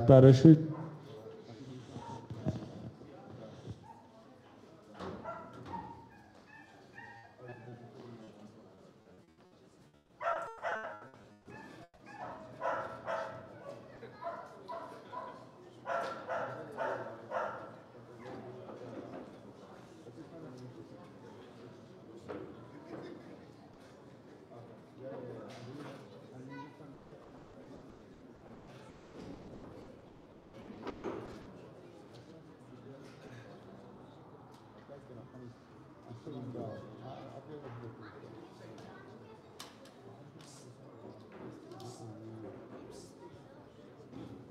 parachute.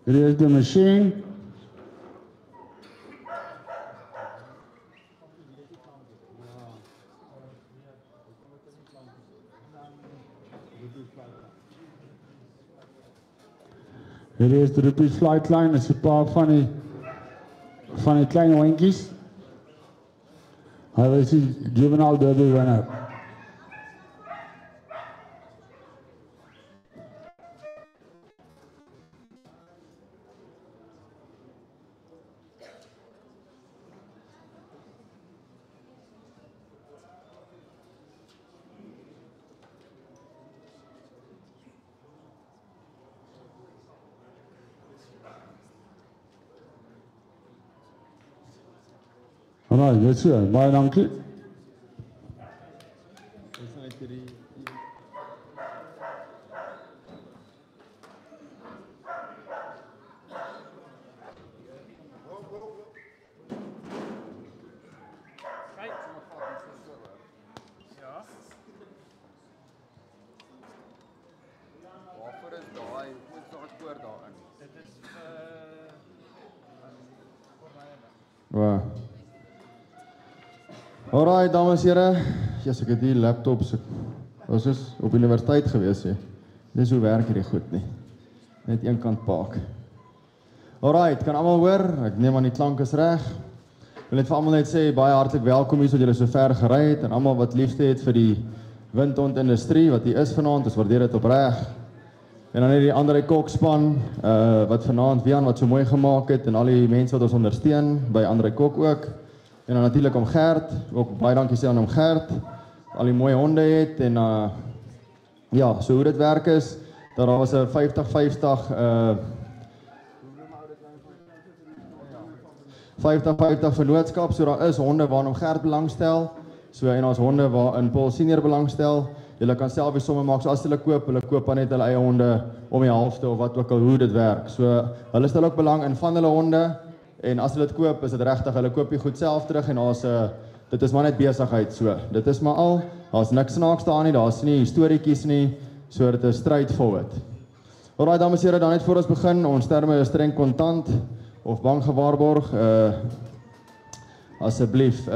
Here is the machine. Hier is de repeat flight line. Dat is een paar van die kleine hondjes. Hij is de juvenile derby winner. Alright, that's it. Bye, donkey. Wow. Alright, dames en heren. Yes, ek het die laptops. Was is op universiteit gewees. Dis hoe werk hierdie goed nie. Net een kant paak. Alright, kan almal hoor? Ek neem aan die klank is reg. Ek wil net vir almal net sê baie hartlik welkom hier, so julle so ver gery het en almal wat liefde het vir die windhondindustrie wat hier is vanaand. Ons waardeer dit opreg. En dan net die André Kok span wat vanaand Wian wat so mooi gemaak het en al die mense wat ons ondersteun by André Kok ook. En dan natuurlik om Gert, ook baie dankie sê aan hom Gert. Al die mooie honde het en ja, so hoe dit werk is, dat daar was 'n 50-50 50-50 vennootskap, so daar is honde waarin Gert belangstel, so en ons honde waarin Paul Senior belangstel. Julle kan self die somme maak, so as hulle koop dan net hulle eie honde om die halfte of wat ook al hoe dit werk. So hulle stel ook belang in van hulle honde. En as hulle dit koop, is dit regtig, hulle koop die goed self terug en daar's dit is maar net besigheid so. Dit is maar al, daar's niks snaaks daar nie, daar's nie storieetjies nie, so dit is straightforward. Alraai dames en here, dan net voor ons begin, ons terme is streng kontant of bankgewaarborg. Asseblief,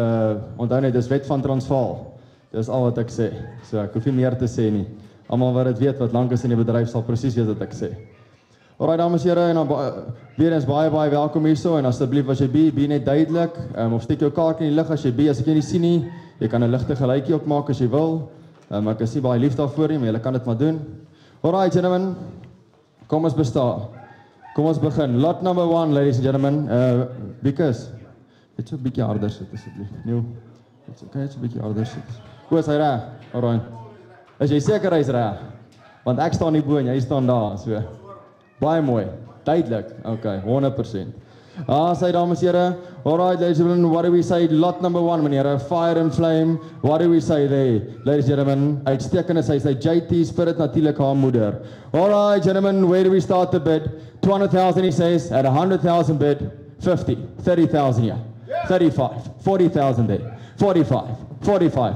onthou net dis wet van Transvaal. Dis al wat ek sê. So ek hoef nie meer te sê nie. Almal wat dit weet wat lank is in die bedryf sal presies weet wat ek sê. Alright dames en here, en dan weer eens baie welkom hierso en asseblief as jy be net duidelik, of steek jou kaartjie in die lig as jy as ek jy nie sien nie, jy kan 'n ligte geluidjie ook maak as jy wil. Ek is nie baie lief daarvoor nie, maar julle kan dit maar doen. Alright gentlemen, kom ons bestaan. Kom ons begin. Lot number 1 ladies and gentlemen, because dit so 'n bietjie harder sit asseblief. Nee. Dit's okay, dit's 'n bietjie harder sit. Hoe is hy reg? Alright. As jy seker hy's reg, want ek staan nie bo en jy staan daar, so. Baie mooi, duidelik, okay, 100%. Sy dames en here, alright ladies and gentlemen, what do we say, lot number 1 meneer, fire and flame, what do we say there, ladies and gentlemen, uitstekende sy JT Spirit natuurlik haar moeder. Alright gentlemen, where do we start the bid, 200,000 he says, at 100,000 bid, 50, 30,000 yeah, 35, 40,000 there, 45,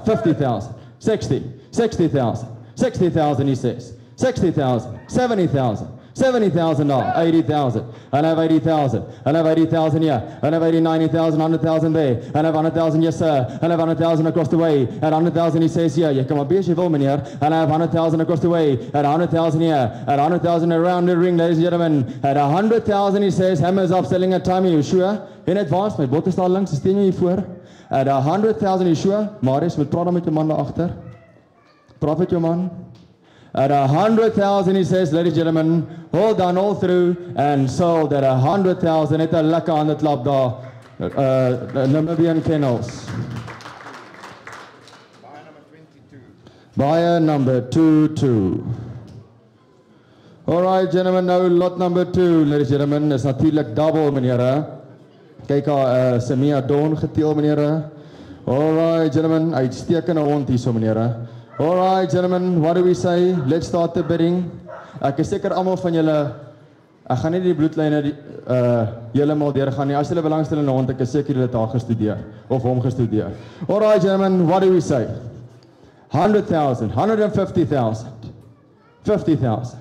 50,000, 60,000, 60,000 he says, 60,000, 70,000, 70,000 now, 80,000, and I have 80,000, and I have 80,000 here, and I have 80, 90,000, 100,000 there, and I have 100,000, yes sir, and I have 100,000 across the way, and 100,000 he says here, come on, be as you will meneer, and I have 100,000 across the way, and 100,000 here, and 100,000 around the ring, ladies and gentlemen, and 100,000 he says, hammers up, selling a time, you sure? In advance, my bot is daar langs, steen jy hier voor, at 100,000 you sure? Marius, moet praat dan met jou man daar agter, praat met jou man. at 100,000, he says, ladies and gentlemen, all done, all through, and sold at 100,000. Net 'n lekker hande klap daar, Namibian Kennels. Buyer number 22. All right, gentlemen, nou lot number 2, ladies and gentlemen, is natuurlijk double, meneer. Kyk al, Samia Dawn geteel, meneer. All right, gentlemen, uitstekende hond hier so, meneer. All right, gentlemen, what do we say? Let's start the bidding. Ek is seker almal van julle, ek gaan nie die bloedlyne heeltemal deurgaan nie. As julle belangstel in 'n hond, ek is seker julle het haar gestudeer of hom gestudeer. All right, gentlemen, what do we say? 100,000, 150,000, 50,000,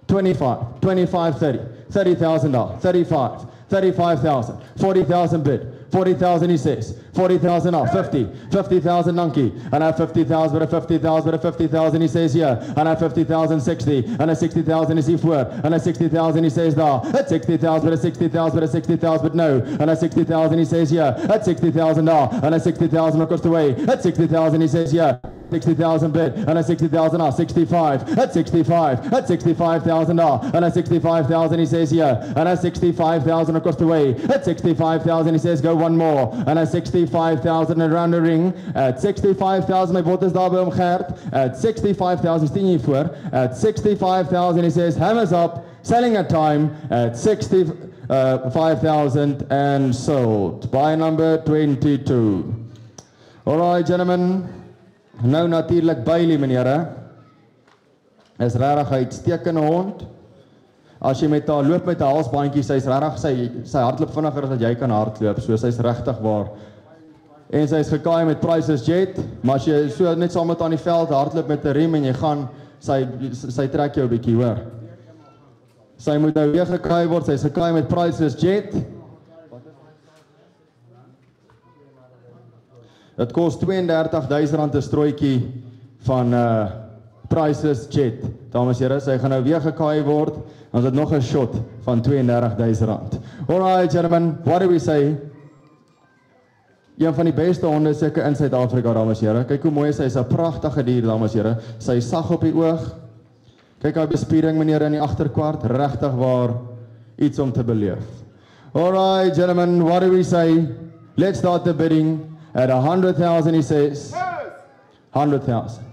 25, 25, 30, $30,000, 35, 35,000, 40,000 bid, 40,000 he says, 40,000 off, 50, 50,000 Nanki, and I have 50,000, but a 50,000, but a 50,000 he says here, and I have 50,000, 60, and a 60,000 is he for, and a 60,000 he says there, at 60,000, but a 60,000, but a 60,000, but no, and a 60,000 he says here, at 60,000 now, and a 60,000 across the way, at 60,000 he says here, 60,000 bid, and a 60,000 now, 65, at 65, at 65,000 now, and a 65,000 he says here, and a 65,000 across the way, at 65,000 he says go one more, and a 65,000 around the ring, at 65,000 my bot is daar by hom Gert, at 65,000 steen hier voor, at 65,000 he says hammers up, selling at time, at 65,000 and sold, by number 22. Alright gentlemen, nou natuurlijk Bailey meneer, is rarig uitstekende hond. As jy met haar loop met 'n halsbandjie, sy's regtig sy hardloop vinniger as wat jy kan hardloop. So sy's regtig waar. En sy's gekaai met Priceless Jet, maar as jy so net saam met aan die veld hardloop met 'n riem en jy gaan sy trek jou 'n bietjie, hoor. Sy moet nou weer gekaai word. Sy's gekaai met Priceless Jet. Dit kos R32,000 'n strooitjie van Priceless Jet. Dames en here, sy gaan nou weer gekaai word. Ons het nog 'n shot van R32,000. Alright gentlemen, what do we say? Een van die beste honde seker in Suid-Afrika, dames en here. Kyk hoe mooi sy is, 'n pragtige dier, dames en here. Sy is sag op die oog. Kyk haar bespiering meneer in die agterkwart, regtig waar iets om te beleef. Alright gentlemen, what do we say? Let's start the bidding at 100,000 he says. 100,000.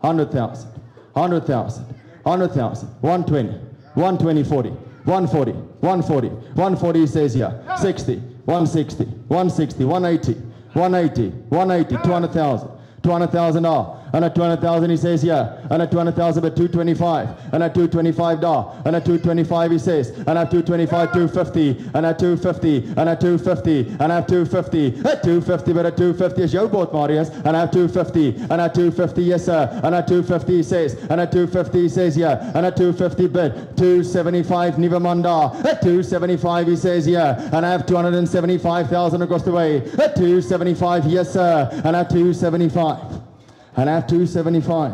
100,000. 100,000. 100,000. 120. 120, 40. 140. 140. 140 he says here. 60. 160. 160. 180. 180. 180. 200,000. 200,000 now. And at 200,000 he says here. And at 200,000 but 225. And at 225 now. And at 225 he says. And at 225 250. And at 250. And at 250. And at 250. At 250 but at 250 is jou bot Marius. And at 250. And at 250 yes sir. And at 250 he says. And at 250 he says here. And at 250 bid. 275 Nivamanda. At 275 he says here. And I have 275,000 across the way. At 275 yes sir. And at 275. And I have 275.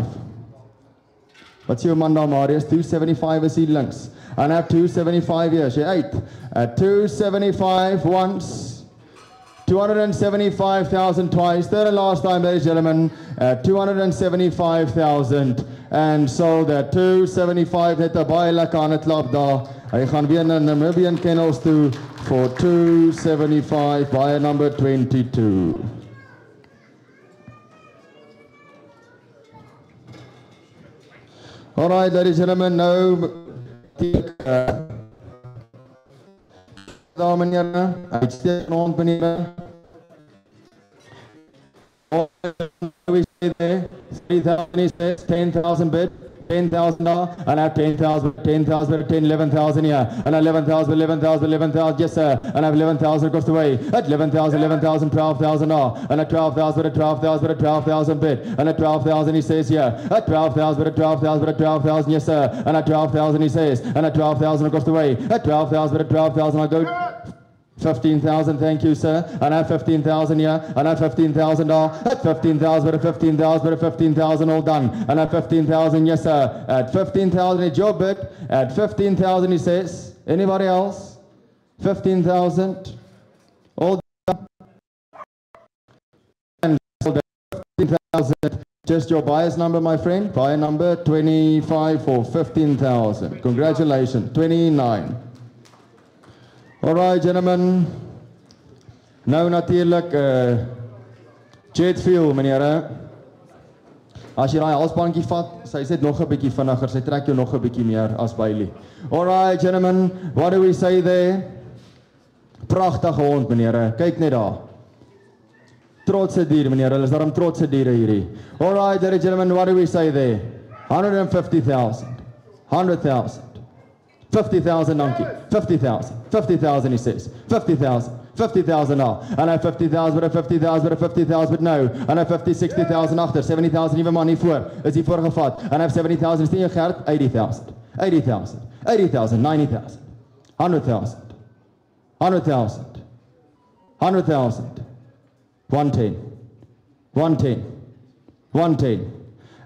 What's your Manda Marius? 275 is he links. And I have 275 here. She 8. At 275 once. 275,000 twice. Third and last time, ladies and gentlemen. At 275,000. And sold at 275. Net 'n baie lekker aan het klap daar. Hy gaan weer na Namibian Kennels toe for 275 by number 22. Alright, ladies and gentlemen, nou dames en here, uitstekende hond meneer. We say there, 3,000 he says, 10,000 bid, 10,000 now, and I have 10,000, 10,000, 10, 11,000 here, and 11,000, 11,000, 11,000, yes sir, and I have 11,000 across the way, at 11,000, 11,000, 12,000 now, and at 12,000, at 12,000, at 12,000 bid, and at 12,000 he says here, at 12,000, at 12,000, at 12,000, yes sir, and at 12,000 he says, and at 12,000 across the way, at 12,000, at 12,000 I'll go. 15,000, thank you, sir. And I have 15,000 here. And I have 15,000 now. At 15,000, but at 15,000, but at 15,000, all done. And at 15,000, yes, sir. At 15,000, it's your bid. At 15,000, he says. Anybody else? 15,000. All done. And 15,000. Just your buyer's number, my friend. Buyer number 25 for 15,000. Congratulations. 29. All right, gentlemen. Nou natuurlijk jet fuel, meneer. As jy daai halsbandjie vat, sy sê nog 'n bietjie vinniger, sy trek jou nog 'n bietjie meer as Bailey. All right, gentlemen, what do we say there? Pragtige hond, meneer. Kyk net daar. Trotse dier, meneer. Hulle is daarom trotse diere hierdie. All right, gentlemen, what do we say there? 150,000. 100,000. 50,000, dankie. 50,000. 50,000, he says. 50,000. 50,000 now. And I 50,000, but a 50,000, but a 50,000, but no. And I 50, 60,000 agter. 70,000 even maar nie voor. Is hier voorgevat. And I have 70,000, is nie jou geld? 80,000. 80,000. 80,000. 90,000. 100,000. 100,000. 100,000. 110. 110. 110.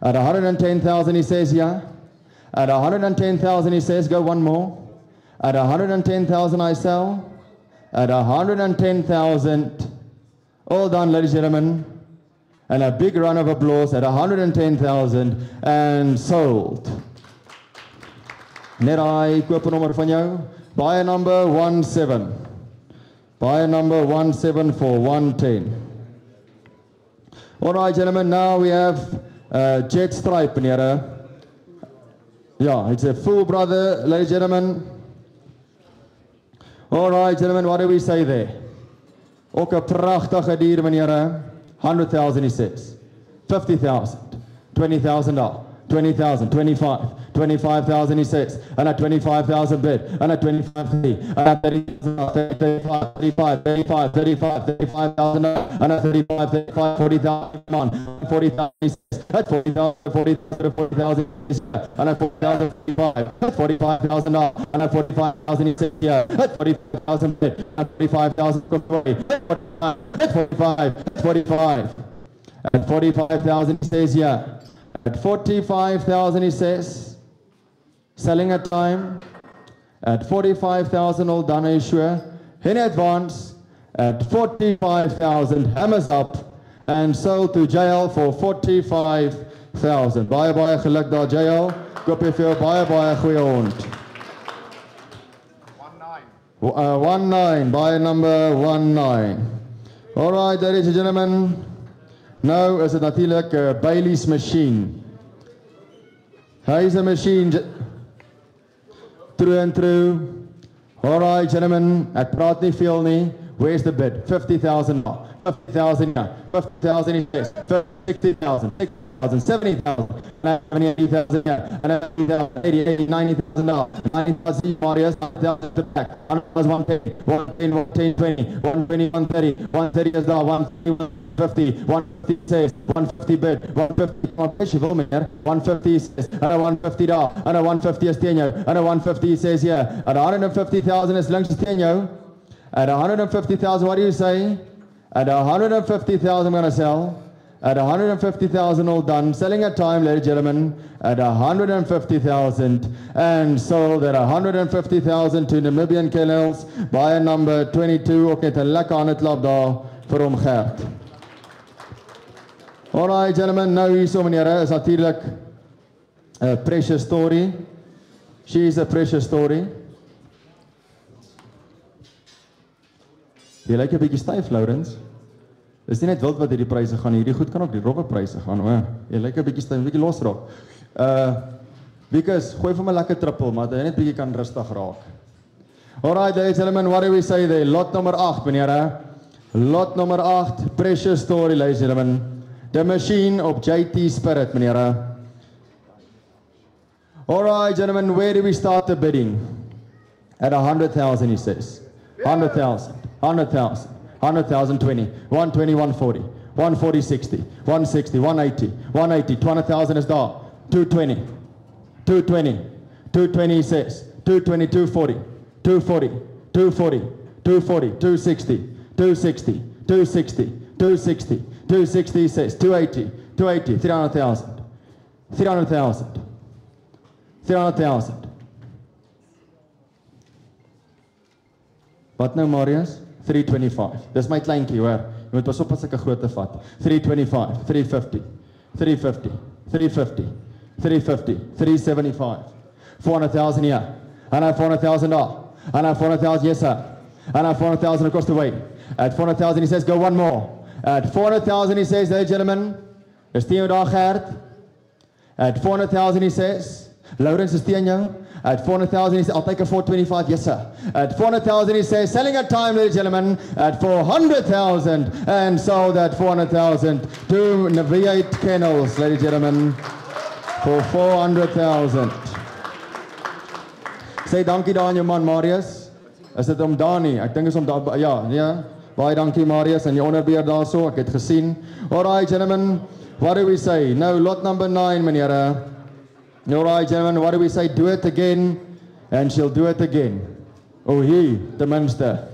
At 110,000 he says, yeah. At 110,000 he says, go one more. At 110,000 I sell. At 110,000, all done, ladies and gentlemen, and a big round of applause at 110,000 and sold. Net I koopnommer van jou, buyer number 17. Buyer number 17 for 110. All right, gentlemen, now we have jet stripe, meneer. Yeah, it's a full brother, ladies and gentlemen. All right, gentlemen, what do we say there? Ook 'n pragtige dier, meneer. 100,000 he says. 50,000. 20,000 now. 20,000. 25. 25,000 he says. And at 25,000 bid. And at 25,000. And at 30,000. 35, 35, 35, 35, 35,000. And at 35, 35, 40,000. Come on. 40,000 he says. At 40,000, 40,000 he says. And at 40,000, 45. At 45,000 now. And at 45,000 he says here. At 45,000 bid. At 45,000 control. At 45, 45. At 45,000 he says here. At 45,000 he says, selling at time. At 45,000 all done is sure. In advance, at 45,000 hammers up and sold to JL for 45,000. Baie geluk daar JL. Koop jy vir jou baie goeie hond. 19. Buyer number 19. All right, ladies and gentlemen. Nou is dit natuurlik Bailey's machine. Hy is 'n machine. True and true. All right, gentlemen, ek praat nie veel nie. Where's the bid? 50,000 now. 50,000 now. 50,000 he says. 60,000. 70,000. 80,000 yeah. And 80,000, 90,000 now. 90,000 Marius. 90,000 to back. 110, 110, 20, 120, 130. 130 is now. 150, 150 says, 150 bid, 150, 150 says, and a 150 daar, and a 150 is teen jou, and a 150 says here, at 150,000 is links teen jou, at 150,000, what do you say? At 150,000 I'm going to sell, at 150,000 all done, selling at time, ladies and gentlemen, at 150,000, and sold at 150,000 to Namibian Kennels, buyer number 22, ook net 'n lekker aan het klap daar vir hom Gert. All right, gentlemen, nou hierso meneer, is natuurlijk a precious story. She is a precious story. Jy lyk 'n bietjie styf, Laurens. Dis nie net wild wat hierdie pryse gaan, hierdie goed kan ook die rowwe pryse gaan, hoor. Jy lyk 'n bietjie styf, 'n bietjie losraak. Wikus, gooi vir my lekker trippel, maar dat jy net bietjie kan rustig raak. All right, ladies and gentlemen, what do we say there? Lot nummer 8, meneer. Lot nummer 8, precious story, ladies and gentlemen. The machine of JT Spirit, meneer. All right, gentlemen, where do we start the bidding? At 100,000, he says. 100,000, 100,000, 100,000, 20, 120, 140, 140, 60, 160, 180, 180, 200,000 is there. 220, 220, 220, he says. 220, 240, 240, 240, 240, 260, 260, 260, 260. 260 he says, 280, 280, 300,000, 300,000, 300,000. Wat nou Marius? 325. Dis my kleintjie hoor. Jy moet pas op as ek 'n grootte vat. 325, 350, 350, 350, 350, 375, 400,000 here. And I have 400,000 now. And I have 400,000, yes sir. And I have 400,000 across the way. At 400,000 he says, go one more. At 400,000 he says, hey gentlemen, is Theo daar Gert? At 400,000 he says, Lawrence is teen jou. At 400,000 he says, I'll take a 425, yes sir. At 400,000 he says, selling at time, ladies and gentlemen, at 400,000 and sold at 400,000 to Navigate Kennels, ladies and gentlemen, for 400,000. Sê dankie daar aan jou man Marius. Is dit om Dani? Ek dink is om daar, ja, ja. Baie dankie Marius en die onderbeer daarso, ek het gesien. Alright gentlemen, what do we say? Nou lot number 9 meneere. Alright gentlemen, what do we say? Do it again and she'll do it again. Oh he, ten minste.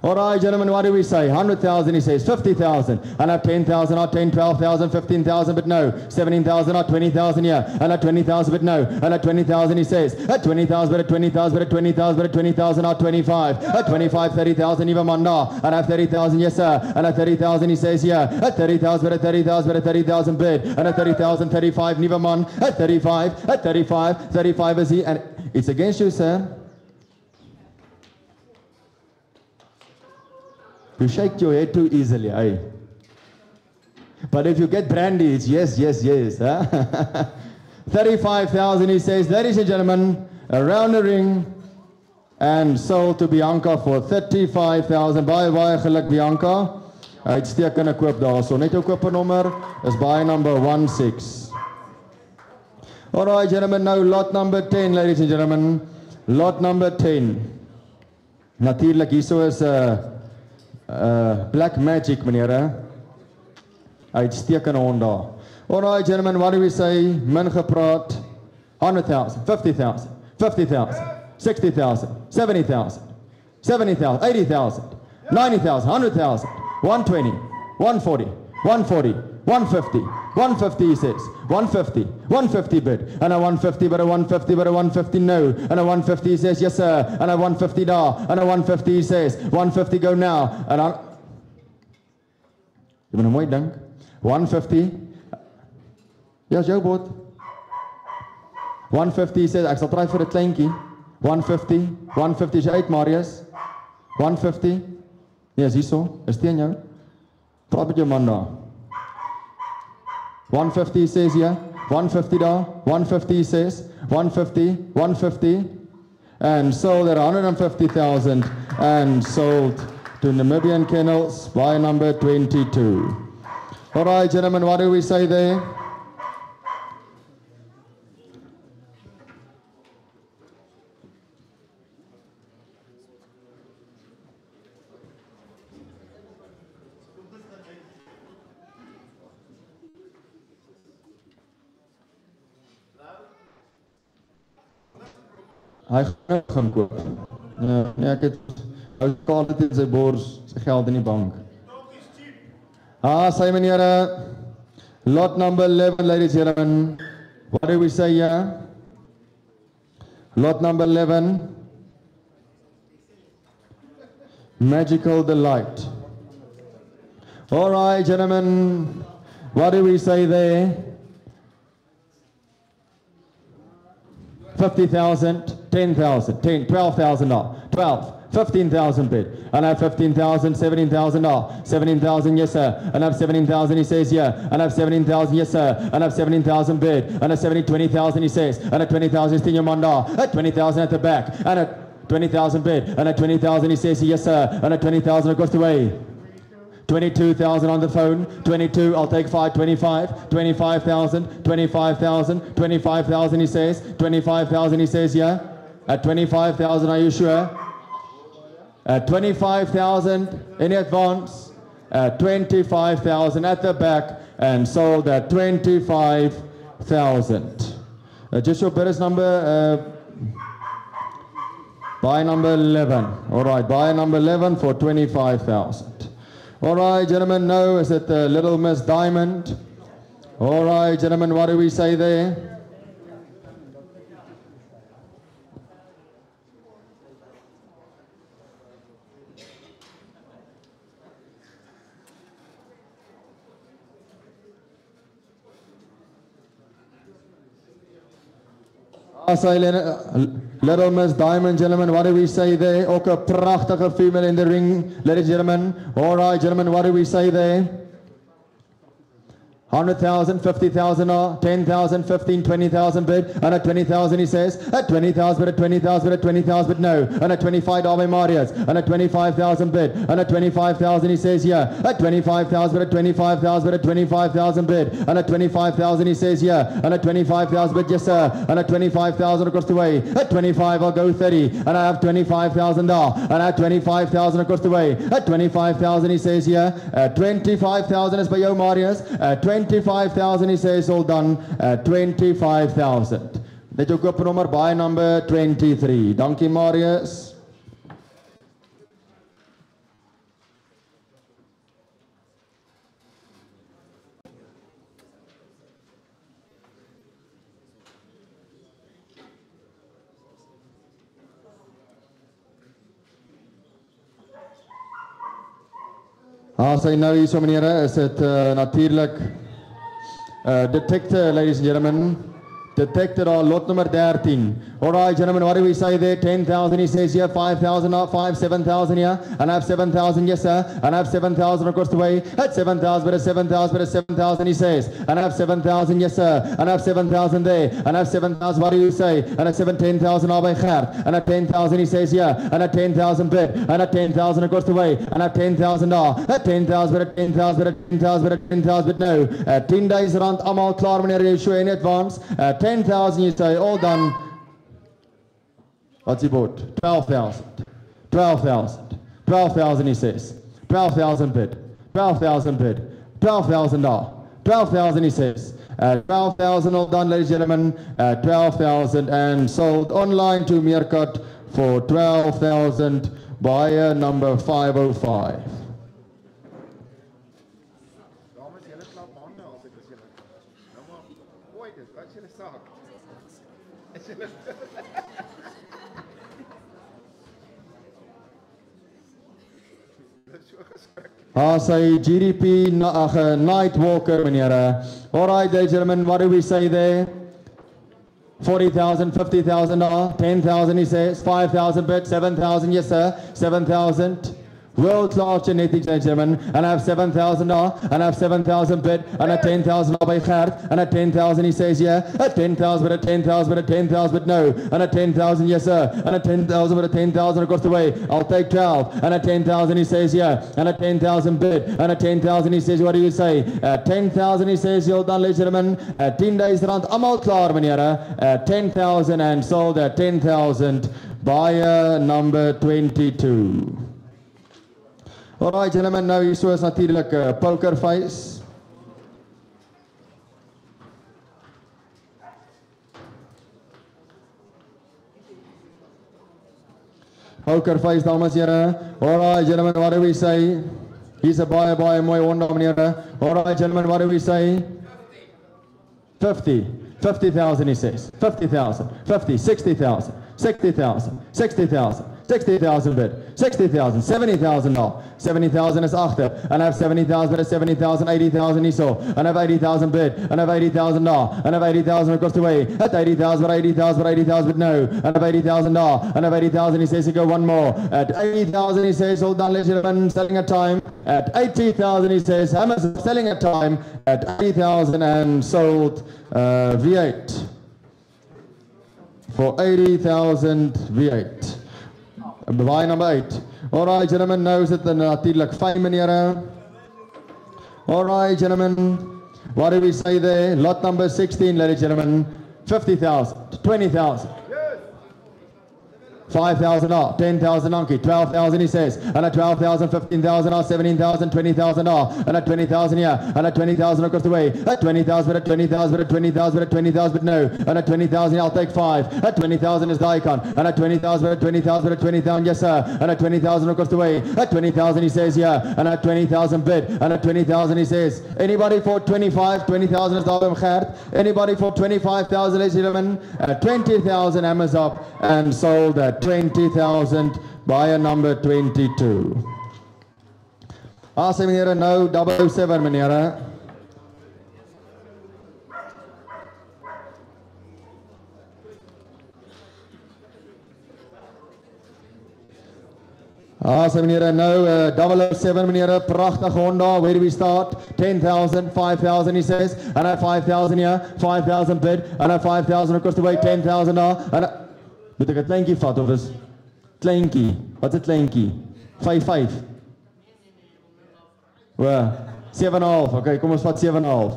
Alright gentlemen, what do we say? 100,000 he says, 50,000, and at 10,000, or 10, 12,000, 15,000, but no, 17,000 or 20,000 yeah, and at 20,000, but no, and at 20,000 he says, at 20,000, but at 20,000, but at 20,000, but at 20,000 or 25, at 25, 30,000 even manda, and at 30,000 yes sir, and at 30,000 he says yeah, at 30,000, but at 30,000, but at 30,000 bid, and at 30,000, 35 Niverman, at 35, at 35, 35 is he, and it's against you sir. You shake your head too easily, eh? But if you get brandy, it's yes, yes, yes. Huh? 35,000, he says, ladies and gentlemen, around the ring, and sold to Bianca for 35,000. Baie geluk Bianca. Uitstekende koop daar. So net jou koopnommer is baie number 16. Alright, gentlemen, now lot number 10, ladies and gentlemen. Lot number 10. Natuurlik, hierso is Black Magic, meneer. Uitstekende hond daar. Alright, gentlemen, what do we say? Min gepraat. 100,000, 50,000, 50,000, 60,000, 70,000, 70,000, 80,000, 90,000, 100,000, 120, 140, 140, 150, 150 he says, 150, 150 bid, and a 150, but a 150, but a 150 no, and a 150 he says, yes sir, and a 150 da, and a 150 he says, 150 go now, and a... Jy moet nou mooi dink, 150, ja, is jou boot. 150 he says, ek sal try vir 'n kleintjie, 150, 150 is jy uit Marius, 150, nee, is hierso, is teen jou, praat met jou man daar. 150 he says here, 150 da, 150 he says, 150, 150, and sold at 150,000 and sold to Namibian Kennels by number 22. Alright gentlemen, what do we say there? Hy gaan koop. Nee, ek het kaal dit in sy bors, sy geld in die bank. Sy meneere, lot number 11, ladies and gentlemen. What do we say here? Lot number 11. Magical Delight. All right, gentlemen. What do we say there? 50,000, 10,000, 10, 12,000 now, 12, 15,000 bid, and I have 15,000, 17,000 now, 17,000 yes sir, and I have 17,000 he says yeah, and I have 17,000 yes sir, and I have 17,000 bid, and I have 20,000 he says, and at 20,000 is Tinyo Manda, at 20,000 at the back, and at 20,000 bid, and at 20,000 he says yes sir, and at 20,000 it goes away. 22,000 on the phone, 22, I'll take 5, 25, 25,000, 25,000, 25,000 he says, 25,000 he says, yeah, at 25,000 are you sure? At 25,000 in advance, at 25,000 at the back, and sold at 25,000. Just your bidder's number, buy number 11, alright, buy number 11 for 25,000. All right, gentlemen, now is it Little Miss Diamond? All right, gentlemen, what do we say there? Little Miss Diamond, gentlemen, what do we say there? Ook 'n pragtige female in the ring, ladies and gentlemen. All right, gentlemen, what do we say there? 100,000, 50,000, 10,000, 15, 20,000 bid, and at 20,000 he says, at 20,000 bid, at 20,000 bid, at 20,000 bid, no, and at 25 Darby Marius, and at 25,000 bid, and at 25,000 he says, yeah, at 25,000 bid, at 25,000 bid, at 25,000 bid, and at 25,000 he says, yeah, and at 25,000 bid, yes sir, and at 25,000 across the way, at 25 I'll go 30, and I have 25,000 now, and at 25,000 across the way, at 25,000 he says, yeah, at 25,000 is by jou Marius, at 25,000 he says, all done at 25,000. Dit jou koopnommer by number 23. Dankie Marius. As hy nou hier so meneere, is dit natuurlijk detector, ladies and gentlemen. Detector or lot number 13. All right, gentlemen, what do we say there? 10,000, he says here. 5,000, not 5, 7,000 here. And I have 7,000, yes, sir. And I have 7,000 across the way. At 7,000, but at 7,000, but at 7,000, he says. And I have 7,000, yes, sir. And I have 7,000 there. And I have 7,000, what do you say? And at 10,000, all by Gert. And at 10,000, he says, yeah. And at 10,000 bid. And at 10,000 across the way. And at 10,000, at 10,000, but at 10,000, but at 10,000, but at 10,000, but no. At 10 days rand, allemaal klaar, meneer Yeshua in advance. At 10,000, you say, all done. What's he bought? 12,000. 12,000. 12,000, he says. 12,000 bid. 12,000 bid. 12,000 now. 12,000, he says. 12,000 all done, ladies and gentlemen. 12,000 and sold online to Meerkat for 12,000. Buyer number 505. Say GDP Night Walker, meneer. All right, ladies and gentlemen, what do we say there? 40,000, 50,000, 10,000, he says. 5,000 bid, 7,000, yes sir. 7,000. World-class genetics, ladies and gentlemen. And I have 7,000 now, and I have 7,000 bid, and at 10,000 now by Gert, and at 10,000 he says, yeah, at 10,000, but at 10,000, but at 10,000, but no, and at 10,000, yes sir, and at 10,000, but at 10,000 across the way, I'll take 12, and at 10,000 he says, yeah, and at 10,000 bid, and at 10,000 he says, what do you say? At 10,000 he says, you're done, ladies and gentlemen, at 10 days rand, allemaal klaar, meneer, at 10,000 and sold at 10,000, buyer number 22. All right, gentlemen, nou hier so is natuurlijk poker face. Poker face, dames en heren. All right, gentlemen, what do we say? He's a baie mooi Honda, meneer. All right, gentlemen, what do we say? 50. 50,000, he says. 50,000. 50. 60,000. 60,000. 60,000. 60,000 bid, 60,000, 70,000 now, 70,000 is achter, and I have 70,000 bid, 70,000, 80,000 he saw, and I have 80,000 bid, and I have 80,000 now, and I have 80,000 across the way, at 80,000, but 80,000, but 80,000 but no, and I have 80,000 now, and I have 80,000 he says he go one more, at 80,000 he says, hold on, ladies and gentlemen, selling at time, at 80,000 he says, Amazon selling at time, at 80,000 and sold V8, for 80,000 V8. Buy number 8. All right, gentlemen, nou is dit natuurlijk 5 meneer. All right, gentlemen, what do we say there? Lot number 16, ladies and gentlemen. 50,000, 20,000. 5,000 off, 10,000 donkey, 12,000 he says, and at 12,000, 15,000 off, 17,000, 20,000 off, and at 20,000 yeah, and at 20,000 across the way, at 20,000, but at 20,000, but at 20,000, but at 20,000, but no, and at 20,000 I'll take 5, at 20,000 is the icon, and at 20,000, but at 20,000, but at 20,000, yes sir, and at 20,000 across the way, at 20,000 he says yeah, and at 20,000 bid, and at 20,000 he says, anybody for 25, 20,000 is Dalbem Gert, anybody for 25,000, ladies and gentlemen, at 20,000 Amazon, and sold at 20,000, buyer number 22. As meneer nou 007 meneer. Awesome, meneer. Nou, 007, meneer. Prachtige Honda. Where do we start? 10,000, 5,000, he says. And at 5,000 here, 5,000 bid. And at 5,000 across the way, 10,000 now. And moet ek 'n kleintjie vat of is kleintjie? Wat is 'n kleintjie? 5,5. Well, 7,5. Okay, kom ons vat 7,5.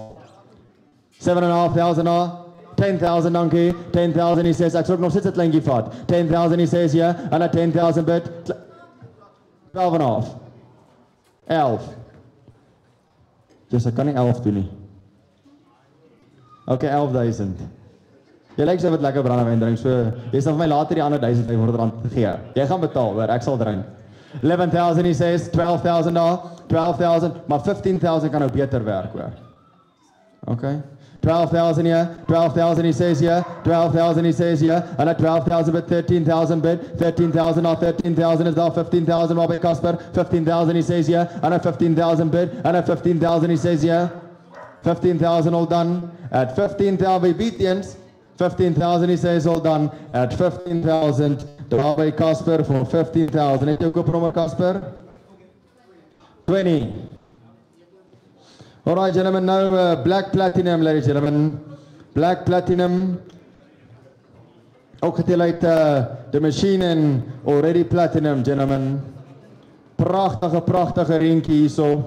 7,500 now. 10,000 dankie. 10,000 he says. Ek sal ook nog steeds 'n kleintjie vat. 10,000 he says here. And at 10,000 bid. 12,5. 11. Dus ek kan nie 11 doen nie. Okay, 11,000. Jy lyk so wat lekker brandewyn drink, so jy sal vir my later die ander R1,500 gee. Jy gaan betaal, hoor, ek sal drink. 11,000 he says, 12,000 daar, 12,000, maar 15,000 kan nou beter werk, hoor. Okay. 12,000 here, 12,000 he says here, 12,000 he says here, and at 12,000 bid, 13,000 bid, 13,000 now, 13,000 is now, 15,000 now by Casper, 15,000 he says here, and at 15,000 bid, and at 15,000 he says here, 15,000 all done, at 15,000 we beat the ends, 15,000 he says all done, at 15,000, now by Casper for 15,000, het jy ook op nommer Casper? 20. Alright, gentlemen, now Black Platinum, ladies and gentlemen. Black Platinum. Ook getel uit de machine en Already Platinum, gentlemen. Prachtige rinkie hierso.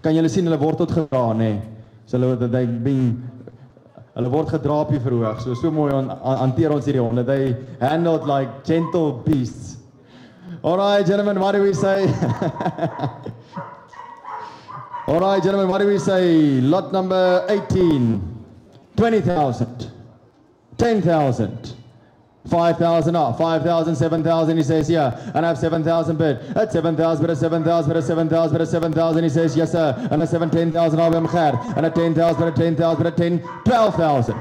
Kan julle sien, hulle word tot gedra, nee. So hulle word gedra op die verhoog. So mooi hanteer ons hierdie honde. They handled like gentle beasts. Alright, gentlemen, what do we say? Alright, gentlemen, what do we say? Lot number 18, 20,000, 10,000, 5,000 off, 5,000, 7,000, he says, yeah, and I have 7,000 bid. At 7,000 bid, at 7,000 bid, at 7,000 bid, at 7,000, he says, yes, sir, and at 10,000, I'll be mkhad, and at 10,000 bid, at 10,000 bid, at 10, 12,000,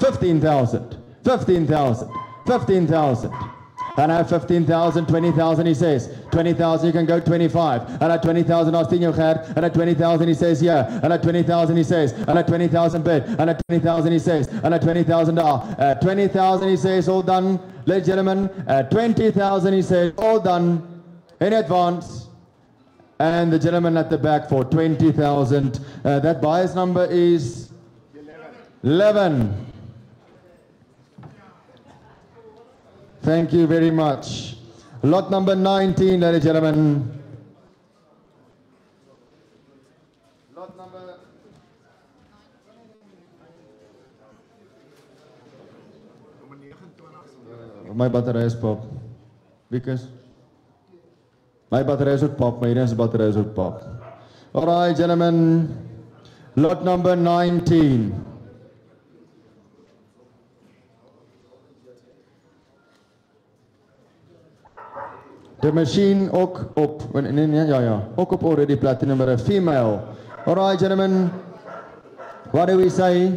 15,000, 15,000, 15,000. And I have 15,000, 20,000, he says. 20,000, you can go 25. And at 20,000, I'll sting your head. And at 20,000, he says, yeah. And at 20,000, he says. And at 20,000 bid. And at 20,000, he says. And at 20,000, at 20,000, he says, all done. Ladies and gentlemen, at 20,000, he says, all done. In advance. And the gentleman at the back for 20,000. That buyer's number is 11. Thank you very much. Lot number 19, ladies and gentlemen. Lot number... My battery is pop. Because my battery is pop, my battery is pop. Alright, gentlemen. Lot number 19. The machine ook op, ook op Already Platinum, but a female. Alright, gentlemen, what do we say?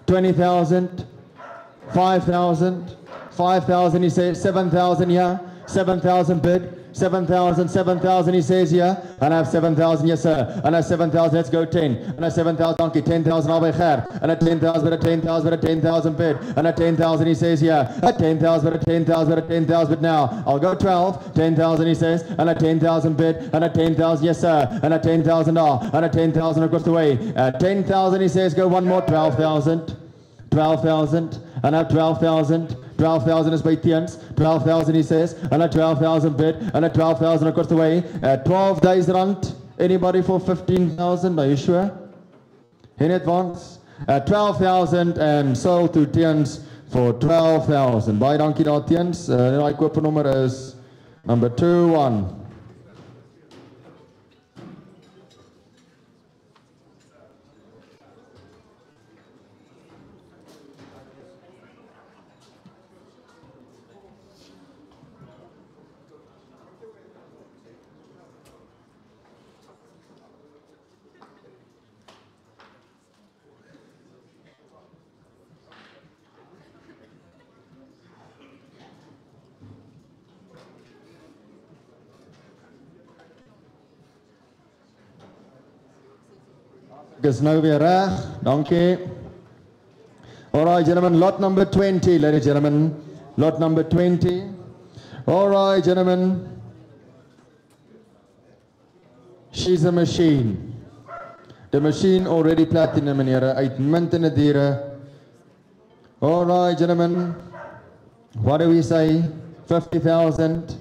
20,000, 5,000, 5,000, he says, 7,000 here, 7,000 bid, 7,000, 7,000, he says here, and I have 7,000, yes sir, and I have 7,000, let's go 10, and I have 7,000, donkey, 10,000, I'll be here, and at 10,000, but at 10,000, but at 10,000 bid, and at 10,000, he says here, at 10,000, but at 10,000, but at 10,000, but now, I'll go 12, 10,000, he says, and at 10,000 bid, and at 10,000, yes sir, and at 10,000 now, and at 10,000 across the way, at 10,000, he says, go one more, 12,000, 12,000, and at 12,000, 12,000 is by Tians, 12,000 he says, and at 12,000 bid, and at 12,000 across the way, at 12 days rand, anybody for 15,000, are you sure? In advance, at 12,000 and sold to Tians for 12,000. Baie dankie daar Tians, die koopnommer is number 21. Is nou weer reg, dankie. Alright, gentlemen, lot number 20, ladies and gentlemen. Lot number 20. All right, gentlemen. She's a machine. The machine already platinum, meneer. Uitmuntende diere. All right, gentlemen. What do we say? 50,000,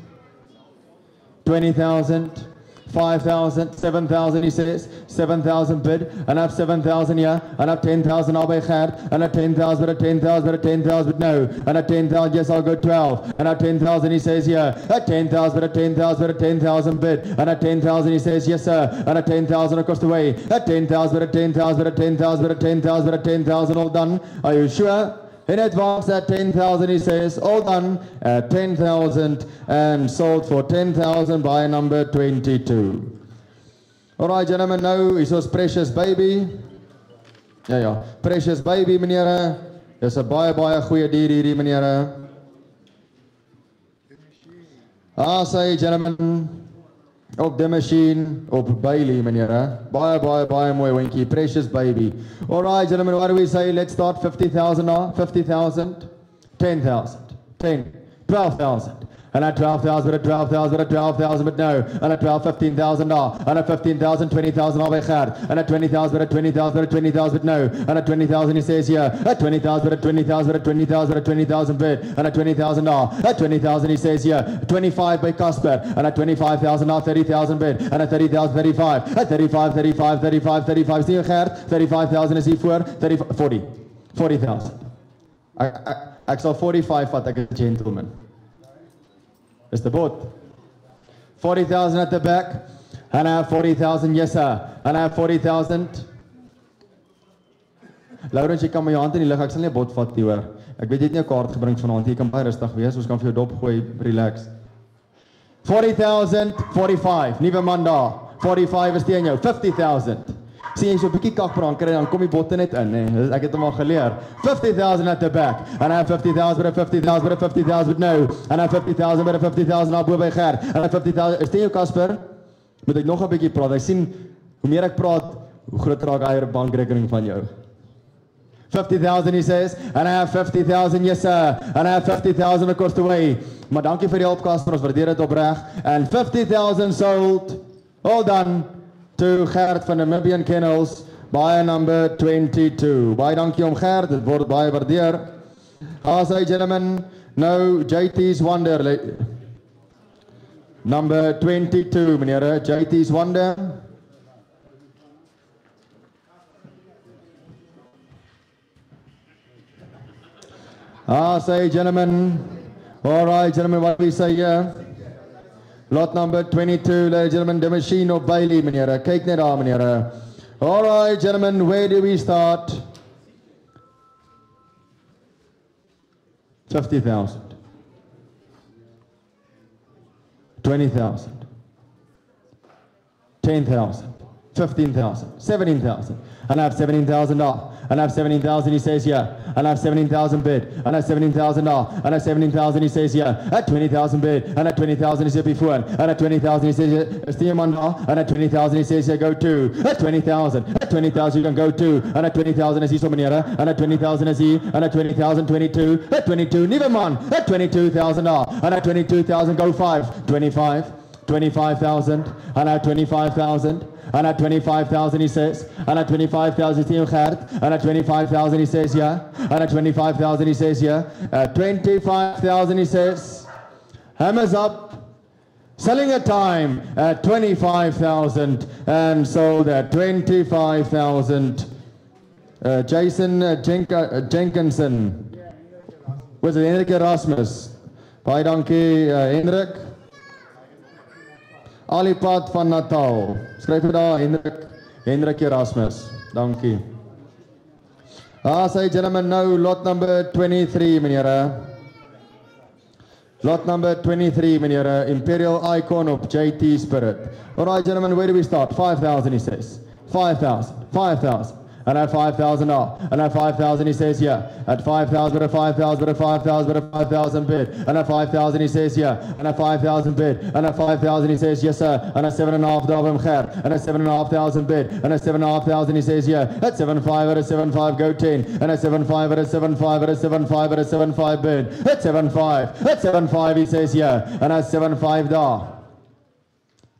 20,000, 5,000, 7,000, he says. 7,000 bid. And up 7,000 here. And up 10,000 albei Gert. And up 10,000, but a 10,000, but a 10,000, but no. And up 10,000, yes, I'll go 12. And up 10,000, he says here. At 10,000, but a 10,000, but a 10,000 bid. And at 10,000, he says, yes, sir. And at 10,000 across the way. At 10,000, but a 10,000, but a 10,000, but a 10,000, but a 10,000, all done. Are you sure? In advance at 10,000, he says, all done at 10,000 and sold for 10,000 by number 22. All right, gentlemen, now is ons Precious Baby. Ja, Precious Baby, meneer. Dis 'n baie goeie dier hierdie, meneer. Say, gentlemen, op the machine, op Bailey, meneer. Baie mooi windjie, Precious Baby. All right, gentlemen, what do we say? Let's start 50,000 now. 50,000, 10,000, 10, 12,000. And at 12,000, at 12,000, at 12,000, but no. And at 12, 15,000 now. And at 15,000, 20,000 albei Gert. And at 20,000, at 20,000, at 20,000, but no. And at 20,000, he says here. At 20,000, at 20,000, at 20,000, at 20,000 bid. And at 20,000 now. At 20,000, he says here. 25 by Casper. And at 25,000 now, 30,000 bid. And at 30,000, 35. At 35, 35, 35, 35. See you, Gert? 35,000 is hier voor. 40. 40,000. Ek sal 45 vat, ek is gentleman. Is the boat. 40,000 at the back. And I have 40,000, yes sir. And I have 40,000. Laurens, jy kan my hand in die lug, ek sal nie 'n bot vat nie hoor. Ek weet jy het nie 'n kaart gebring vanaand, jy kan baie rustig wees, ons kan vir jou dop gooi, relax. 40,000, 45, nuwe man daar. 45 is teen jou, 50,000. Sien jy so 'n bietjie kakbrand kry, dan kom die botte net in, hè. Ek het hom al geleer. 50,000 at the back. And I have 50,000, but a 50,000, but a 50,000, but no. And I have 50,000, but a 50,000 daar bo by Gert. And I have 50,000. Is dit jou Casper? Moet ek nog 'n bietjie praat? Ek sien hoe meer ek praat, hoe groter raak hy bankrekening van jou. 50,000 he says, and I have 50,000, yes sir. And I have 50,000 across the way. Maar dankie vir die hulp Casper, ons waardeer dit opreg. And 50,000 sold. All done. To Gert van Namibian Kennels, by number 22. Baie dankie om Gert, dit word baie waardeer. Say, gentlemen, no JT's Wonder. Number 22, meneer, JT's Wonder. Say, gentlemen, all right, gentlemen, what we say here? Lot number 22, ladies and gentlemen, the machine of Bailey, meneer. Kyk net daar, meneer. All right, gentlemen, where do we start? 50,000. 20,000. 10,000. 15,000. 17,000. And I have 17,000 now. And I have 17,000, he says here. And I have 17,000 bid. And I have 17,000 now. And I have 17,000, he says here. At 20,000 bid. And at 20,000, he says before. And at 20,000, he says here. Steerman now. And at 20,000, he says here, go to. At 20,000. At 20,000, you can go to. And at 20,000, is he so many other. And at 20,000, is he. And at 20,000, 22. At 22, never mind. At 22,000 now. And at 22,000, go 5. 25. 25,000. And at 25,000. And at 25,000 he says, and at 25,000 Theo Gert, and at 25,000 he says yeah, and at 25,000 he says yeah, at 25,000 he says, hammers up, selling at time at 25,000 and sold at 25,000. Jason Jenkinson, was it Hendrik Erasmus? Baie dankie Hendrik. Alipad van Natal. Skryf vir daar Hendrik Erasmus. Dankie. Say gentlemen, now lot number 23, meneer. Lot number 23, meneer. Imperial Icon of JT Spirit. All right, gentlemen, where do we start? 5,000, he says. 5,000, 5,000. and at 5,000 off, and at 5,000 he says yeah, at 5,000, at 5,000, at 5,000, at 5,000 bid, and at 5,000 he says yeah, and at 5,000 bid, and at 5,000 he says yes sir, and at 7.5 Davim Khair, and at 7,500 bid, and at 7,500 he says yeah, at 7.5, at 7.5 go 10, and at 7.5, at 7.5, at 7.5, at 7.5 bid, at 7.5, at 7.5 he says yeah, and at 7.5 da.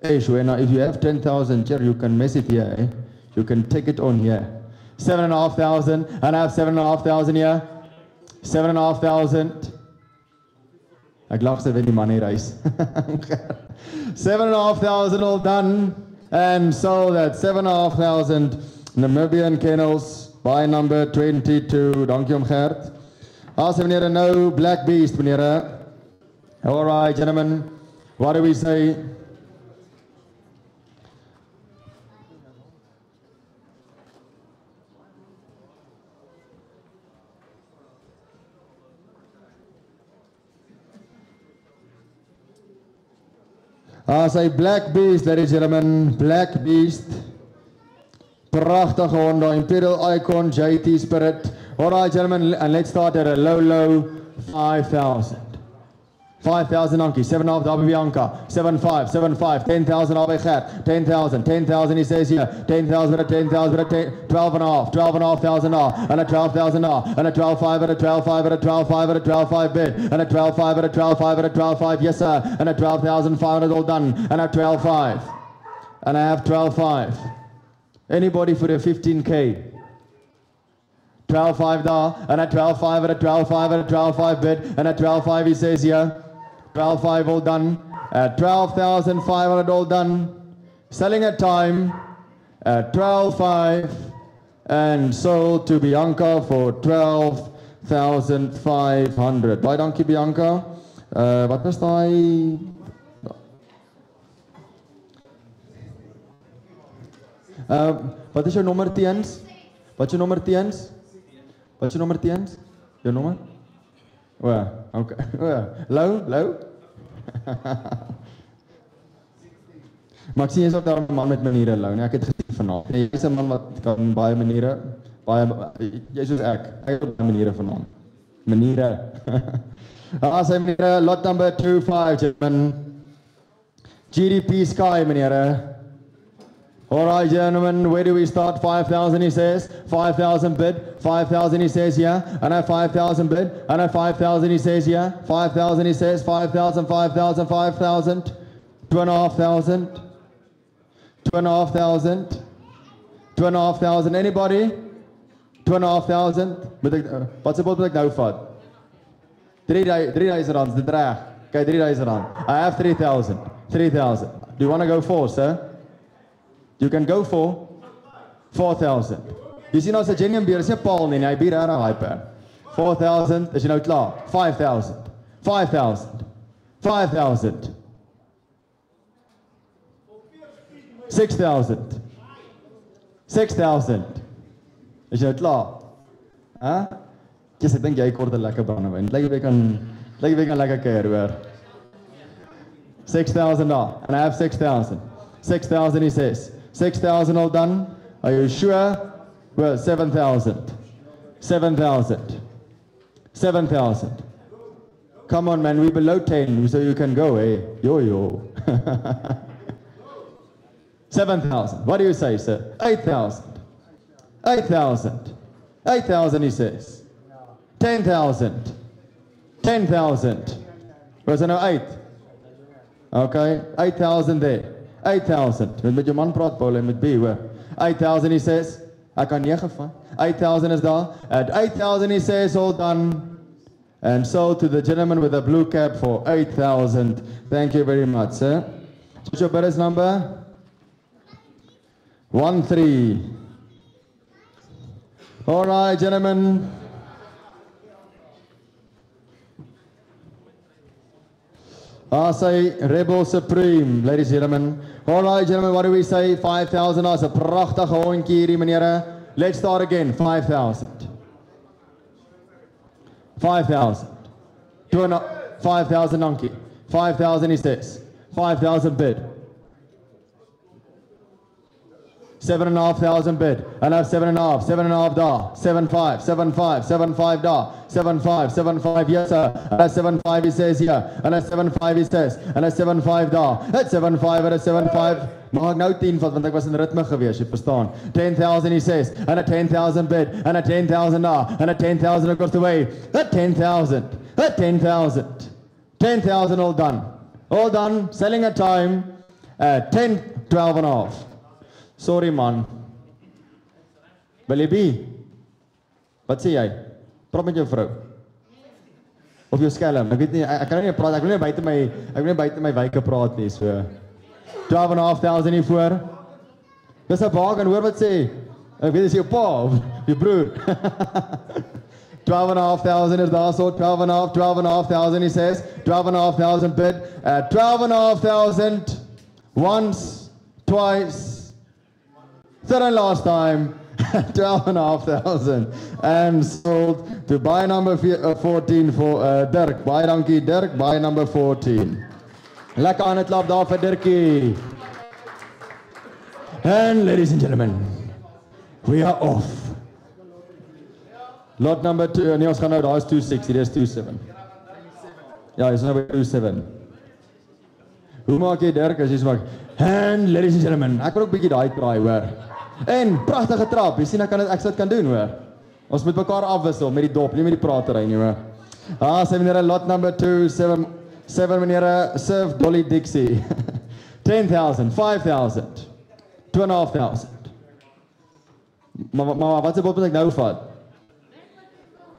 Hey, Shwena, if you have 10,000 here, you can mess it here, eh? You can take it on here. 7,500, and I have 7,500 here. 7,500. Ek lag sy wen die money race. 7,500 all done. And so that 7,500 Namibian kennels by number 22. Dankie om Gert. As meneer nou Black Beast, meneer. All right, gentlemen. What do we say? Sy Black Beast, ladies and gentlemen, Black Beast. Prachtige Honda, Imperial Icon, JT Spirit. Alright gentlemen, and let's start at a low 5,000. 5,000 Anki, 7.5 Dabi Bianca, 7.5, 7.5, 10,000 Abe Khat, 10,000, 10,000 he says here, 10,000 at 10,000 at 12.5, 12,500 and a 12,000 and a 12.5 at a 12.5 at a 12.5 at a 12.5 bid, and a 12.5 at a 12.5 at a 12.5, yes sir, and a 12,500 all done, and a 12.5, and I have 12.5. Anybody for the 15k? 12.5 da, and a 12.5 at a 12.5 at a 12.5 bid, and a 12.5 he says here, 12.5 all done, at 12,500 all done, selling at time at 12.5 and sold to Bianca for 12,500. Baie dankie Bianca. Wat was daai? Wat is jou nommer teens? Wat is jou nommer teens? Wat is jou nommer teens? Jou nommer? Okay. Low? Maar ek sien jy is ook daar 'n man met maniere, Lou. Nee, ek het gesien vanaand. Jy is 'n man wat kan baie maniere, jy soos ek het baie maniere vanaand. Maniere. Sy maniere, lot number 25, gentlemen. GDP Sky, maniere. Alright, gentlemen, where do we start? 5,000 he says, 5,000 bid, 5,000 he says yeah, and at 5,000 bid, and at 5,000 he says yeah, 5,000 he says, 5,000, 5,000, 5,000, 2,500, 2,500, 2,500, anybody? 2,500, wat se bod moet ek nou vat? 3,000 rand, dit reg. Okay, 3,000 rand. I have 3,000, 3,000. Do you want to go for, sir? You can go for 4,000. Jy sien ons 'n genuine beer, is nie 'n paal nie, hy bier reg hyper. 4,000, is jy nou klaar? 5,000. 5,000. 5,000. 6,000. 6,000. Is jy nou klaar? Hæ? Ek dink jy kort 'n lekker brandewyn. Lyk jy kan lekker kuier hoor. 6,000 daar. And I have 6,000. 6,000 he says. 6,000 all done. Are you sure? Well, 7,000. 7,000. 7,000. Come on, man. We're below 10, so you can go, eh? Yo. 7,000. What do you say, sir? 8,000. 8,000. 8,000, he says. 10,000. 10,000. Was it now 8? Okay. 8,000 there. 8,000. Met jou man praat, Paul, met B, hoor. 8,000 he says. Ek kan 9 van. 8,000 is daar. At 8,000 he says, all done. And sold to the gentleman with the blue cap for 8,000. Thank you very much, sir. What's your bidder's number? 13. All right, gentlemen. I say Rebel Supreme, ladies and gentlemen. All right, gentlemen, what do we say? 5,000. That's a prachtige hondjie hierdie, meneer. Let's start again. 5,000. 5,000. 5,000 donkey. 5,000 he says. 5,000 bid. 7,500 bid. And I have 7,500, 7,500 da. 7,500, 7,500, 7,500 da. 7,500, 7,500, yes sir. And I 7,500 he says here. And I 7,500 he says. And I 7,500 da. That's 7,500, and I 7,500. Mag ek nou 10 vat want ek was in ritme gewees, jy verstaan. 10,000 he says. And a 10,000 bid. And a 10,000 da. And a 10,000 across the way. A 10,000. A 10,000. 10,000 all done. All done. Selling at time. 10, 12 and a half. Sorry man. Wil jy be? Wat sê jy? Praat met jou vrou. Of jou skelm. Ek weet nie, ek kan nie praat, ek wil nie buite my wyke praat nie, so. 12,500 hiervoor. Dis 'n bargain, hoor wat sê. Ek weet dis jou pa of jou broer. 12,500 is daar so, 12,500 he says. 12,500 bid. 12,500 once, twice, third and last time. 12,500 and sold to buy number 14 for Dirk. Baie dankie Dirk, buy number 14. Lekker aan het klap daar vir Dirkie. And ladies and gentlemen, we are off. Lot number 2, nee ons gaan nou, daar is 260, dit is 27. Ja, is nou by 27. Hoe maak jy Dirk as jy maak? And ladies and gentlemen, ek wil ook bietjie daai kraai hoor. En pragtige trap, jy sien ek sal dit kan doen hoor. Ons moet mekaar afwissel met die dop, nie met die pratery nie hoor. Sy meneer, lot number 2, 7 meneer, serve Dolly Dixie. 10,000, 5,000, 2,500. Maar wat se bot moet ek nou vat?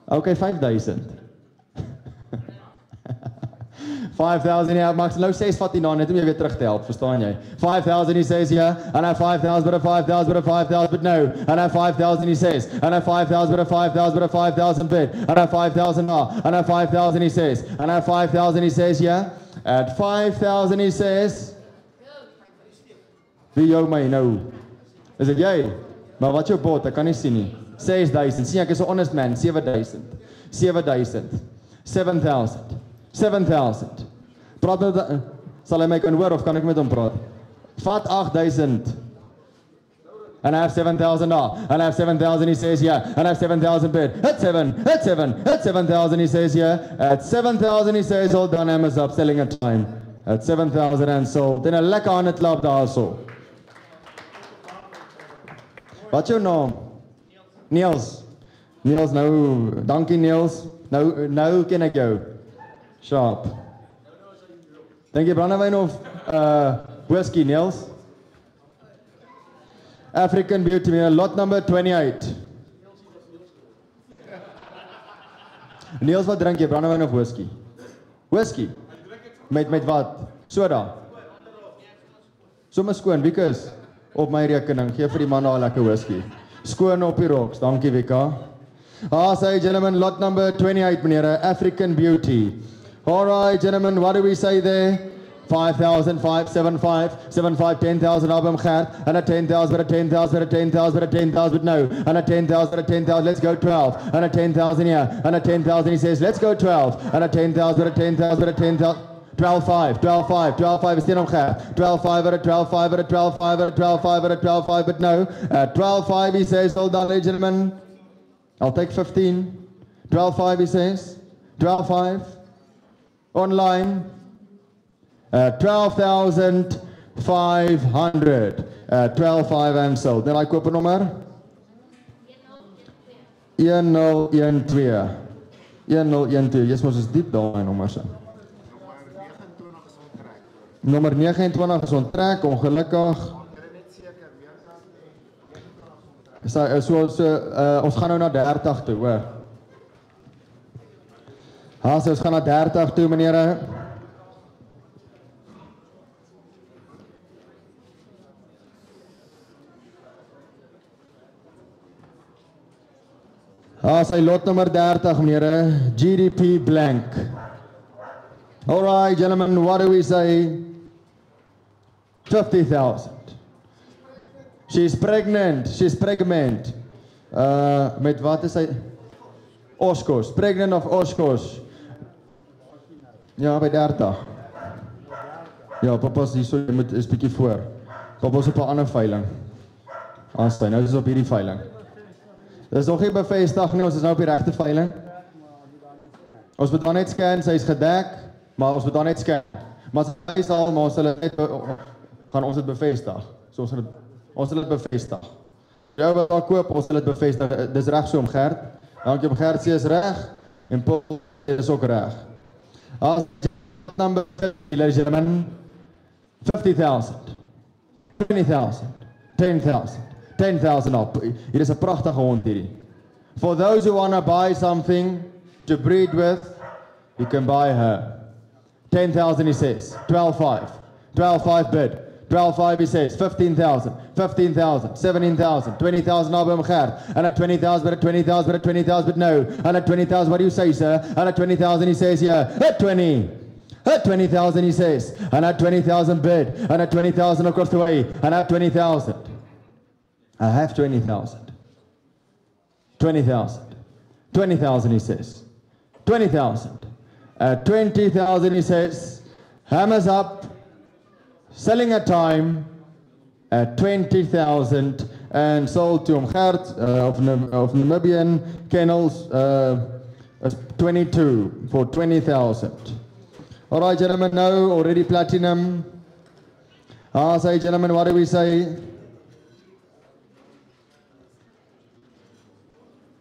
Okay, 5,000. 5,000 ja, Max, nou 6 vat hy na, net om jy weer terug te help, verstaan jy? 5,000 he says here, and I 5,000, but a 5,000, but a 5,000, but no, and I 5,000 he says, and I 5,000, but a 5,000, but a 5,000 bid, and I 5,000 now, and I 5,000 he says, and I 5,000 he says here, at 5,000 he says, wie jou my nou? Is dit jy? Maar wat jou bot, ek kan nie sien nie. 6,000, sien ek is 'n honest man, 7,000, 7,000, 7,000, 7,000. Praat met, sal hy my kan hoor of kan ek met hom praat? Vat 8,000. And I have 7,000 now. And I have 7,000 he says here. And I have 7,000 bid. At 7,000 he says here. At 7,000 he says all done, Emma's up, selling at time. At 7,000 and sold. En 'n lekker aan het klap daar so. Wat jou naam? Niels. Niels nou, dankie Niels. Nou ken ek jou. Sharp. Dink jy brandewyn of whisky, Niels? African Beauty, lot number 28. Niels, wat drink jy, brandewyn of whisky? Whisky? Met wat? Soda? Sommige skoon, Wieke op my rekening, gee vir die man daar lekker whisky. Skoon op die rocks, dankie Wika. Say gentlemen, lot number 28 meneer, African Beauty. Alright gentlemen, what do we say there? 5,000, 5,75, 75, 10,000 album Gert, and a 10,000, but a 10,000, but a 10,000, but a 10,000, but no, and a 10,000, but a 10,000, let's go 12, and a 10,000 here, and a 10,000 he says, let's go 12, and a 10,000, but a 10,000, but a 10,000, 12,5, 12,5, 12,5 is 10 om Gert, 12,5, but a 12,5, but a 12,5, but a 12,5, but a 12,5, but no, 12,5 he says, hold on ladies and gentlemen, I'll take 15, 12,5 he says, 12,5, online, 12,500, 12,500 and sold. Dan koop 'n nommer 1012. 1012. Yes, mos is diep daai nommer se. Nommer 29 is onttrek, ongelukkig. Ons gaan nou na 30 toe, hoor. Ons gaan na 30 toe, meneere. Sy lot nummer 30, meneere, GDP blank. Alright, gentlemen, what do we say? 50,000. She's pregnant. Met wat is sy? Oshkosh, pregnant of Oshkosh. Ja, by 30. Ja, papa's hier so, jy moet is bietjie voor. Papa's op 'n ander veiling. Aanstaan, nou is ons op hierdie veiling. Dis nog nie bevestig nie, ons is nou op die regte veiling. Ons moet dan net scan, sy is gedek, maar ons moet dan net scan. Maar sy is al, maar ons sal het net, gaan ons het bevestig. So ons sal het bevestig. Jou wil daar koop, ons sal het bevestig. Dis reg so om Gert. Dankie om Gert, sy is reg. En Paul is ook reg. As number 50, ladies and gentlemen, 50,000, 20,000, 10,000, 10,000 op. Hier is 'n pragtige hond hierdie. For those who want to buy something to breed with, you can buy her. 10,000 he says, 12,500, 12,500 bid, 12,500 he says, 15,000, 15,000, 17,000, 20,000 op hom Gert, and at 20,000, but at 20,000, but at 20,000, but no, and at 20,000, what do you say, sir? And at 20,000 he says, yeah, at 20. At 20,000 he says, and at 20,000 bid, and at 20,000 across the way, and at 20,000. I have 20,000. 20,000. 20,000 he says. 20,000. At 20,000 he says, hammers up, selling at time at 20,000 and sold to Gert of Namibian Kennels 22 for 20,000. All right, gentlemen, now already platinum. Say, gentlemen, what do we say?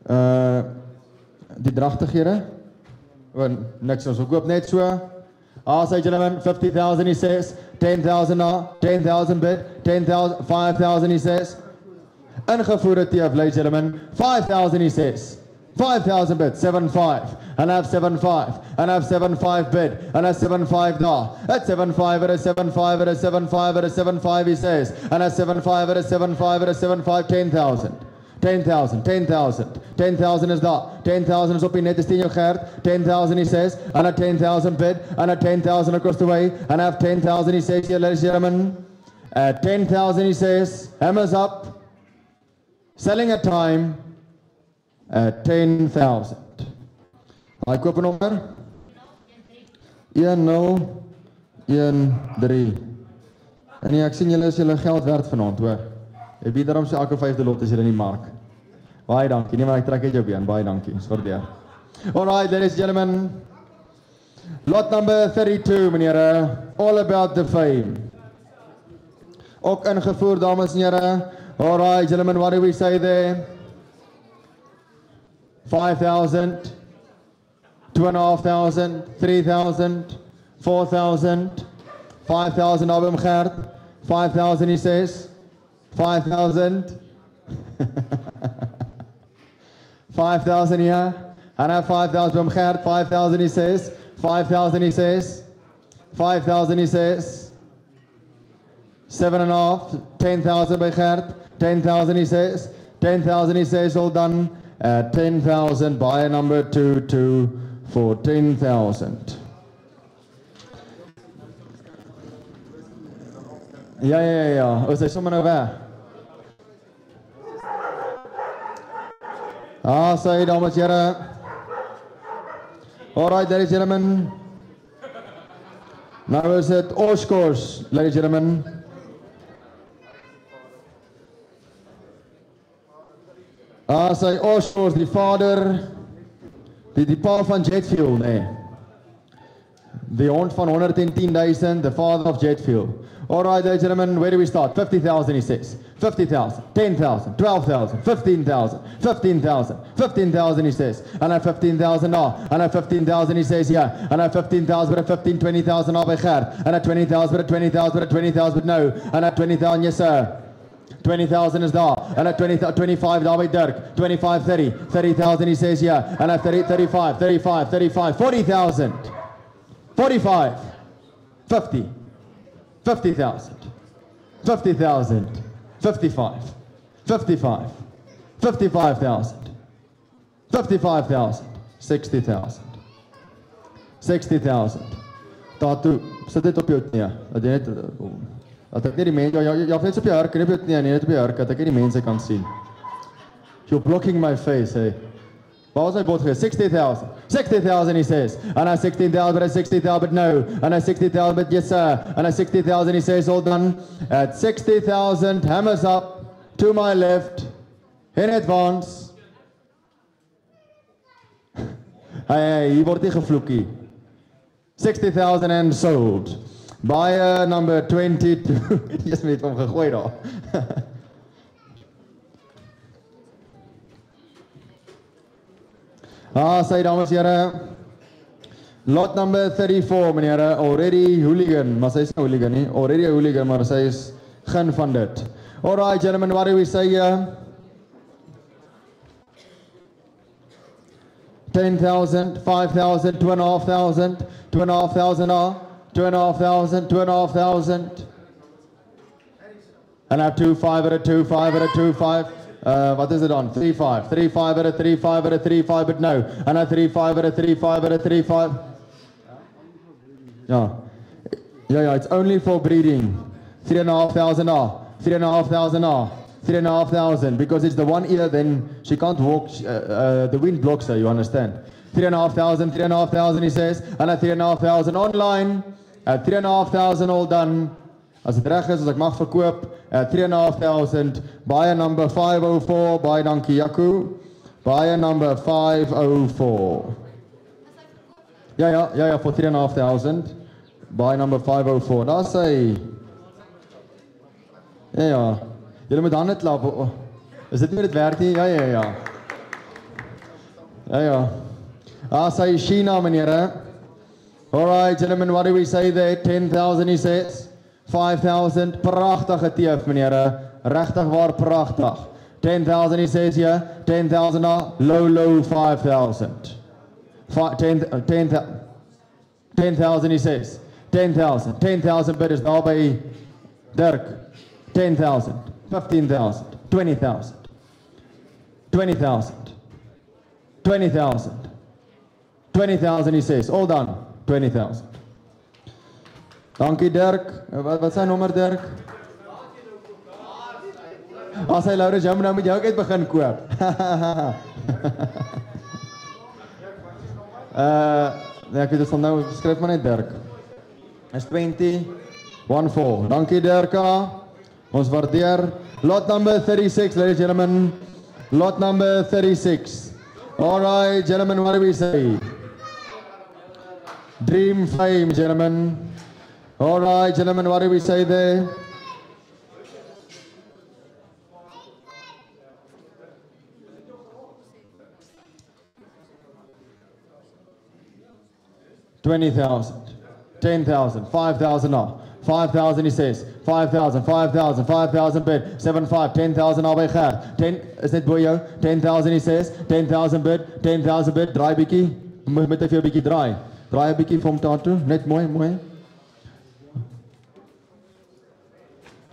Die dragtighede? Niks, ons koop net so. Say, gentlemen, 50,000 he says, 10,000 now, 10,000 bid, 10,000, 5,000 he says. Ingevoerde TF, ladies and gentlemen, 5,000 he says. 5,000 bid, 7,500, and I have 7,500, and I have 7,500 bid, and I have 7,500 now. At 7,500, at 7,500, at 7,500, at 7,500 he says, and at 7,500, at 7,500, at 7,500, 10,000. 10,000, 10,000, 10,000 is daar, 10,000 is op die net, is 10 jou Gert, 10,000 he says, and at 10,000 bid, and at 10,000 across the way, and I have 10,000 he says, here ladies and gentlemen, at 10,000 he says, hammers up, selling at time, at 10,000. Hy koop nommer 1013. En nee, ek sien julle is julle geld werd vanaand, hoor. Ek bied daarom so elke 5de lot as julle in die mark. Baie dankie. Nee, maar ek trek uit jou been. Baie dankie. Is waardeer. All right, ladies and gentlemen. Lot number 32, meneere. All about the fame. Ook ingevoer, dames en here. All right, gentlemen, what do we say there? 5,000, 2,500, 3,000, 4,000, 5,000 op hom Gert, 5,000 he says, 5,000, 5,000 here, and I have 5,000 op hom Gert, 5,000 he says, 5,000 he says, 5,000 he says, 7,500, 10,000 by Gert, 10,000 he says, 10,000 he says, all done. At 10,000, buy number 22 for 10,000. Ja. Is hy sommer nou weg? Sê, dames en here. All right, ladies and gentlemen. Now is it Oshkosh, ladies and gentlemen. Sy Oshkosh, die vader, die pa van Jetfield, nee. Die hond van 110,000, the father of Jetfield. All right, ladies and gentlemen, where do we start? 50,000, he says. 50,000, 10,000, 12,000, 15,000, 15,000, 15,000, he says. And I 15,000 now. And I 15,000, he says, yeah. And I 15,000, but I 15, 20,000 now by Gert. And I 20,000, but I 20,000, but I 20,000, but no. And I 20,000, yes, sir. 20,000 is daar, en at 25 daar by Dirk, 25, 30, 30,000 he says yeah, and at 30, 35, 35, 35, 40,000, 45, 50, 50,000, 50,000, 55, 55, 55,000, 55,000, 60,000, 60,000, daartoe, sit dit op jou knie, dat jy net, dat ek nie die mense, jy net op jou hurk, nee, net op jou hurk, dat ek nie die mense kan sien. You're blocking my face, hey. Waar was my bod geweest? 60,000. 60,000 he says. And I 16,000, but I 60,000, but no. And I 60,000, but yes sir. And I 60,000 he says, all done. At 60,000, hammers up, to my left, in advance. Hey, hier word nie gevloekie. 60,000 and sold. Buyer number 22. Yes, met hom gegooi daar. Sy dames en here. Lot number 34, meneer, already hooligan, maar sy is nie hooligan nie. Already a hooligan, maar sy is geen van dit. Alright, gentlemen, what do we say here? 10,000, 5,000, 2,500, 2,500, 2,500, 2,500. And I 2,5 at a 2,5 at a 2,5. What is it on? 3,5, 3,5 at a 3,5 at a 3,5, but no. And a 3,5 at a 3,5 at a 3,5. Yeah, it's only for breeding. 3,500 3,500 3,500, because it's the one ear, then she can't walk, the wind blocks her, you understand. 3,500, 3,500 he says, and a 3,500 online, 3,500 all done. As het reg is, as ek mag verkoop, 3,500, buyer number 504, baie dankie Jaco, buyer number 504. Ja, for 3,500, buyer number 504, daar sê, ja, julle moet hande klap, is dit nie dit werk nie? Ja. Daar sê China, meneer, alright, gentlemen, what do we say there? 10,000 he says. 5,000, prachtige teef meneer, regtig waar prachtig. 10,000 he says here, 10,000 low 5,000. 10,000 he says, 10,000 bid is daar by Dirk. 10,000, 15,000, 20,000, 20,000, 20,000, 20,000 he says, all done, 20,000. Dankie Dirk, wat sy nommer Dirk? As hy Laurens, jy moet nou met jou uit begin koop. Ek weet, sal nou, skryf maar net Dirk. Is 20, 1-4, dankie Dirka, ons waardeer. Lot number 36, ladies and gentlemen, lot number 36. Alright, gentlemen, what do we say? Dream fame, gentlemen. Alright, gentlemen, what do we say there? $20,000, 10,000, 5,000 now. 5,000 he says, 5,000 bid, 7,5, 10,000 albei gerd. 10, is dit boy jou? 10,000 he says, 10,000 bid, 10,000 bid, draai bietjie, moet hy vir jou bietjie draai. Draai 'n bietjie vir hom daartoe, net mooi.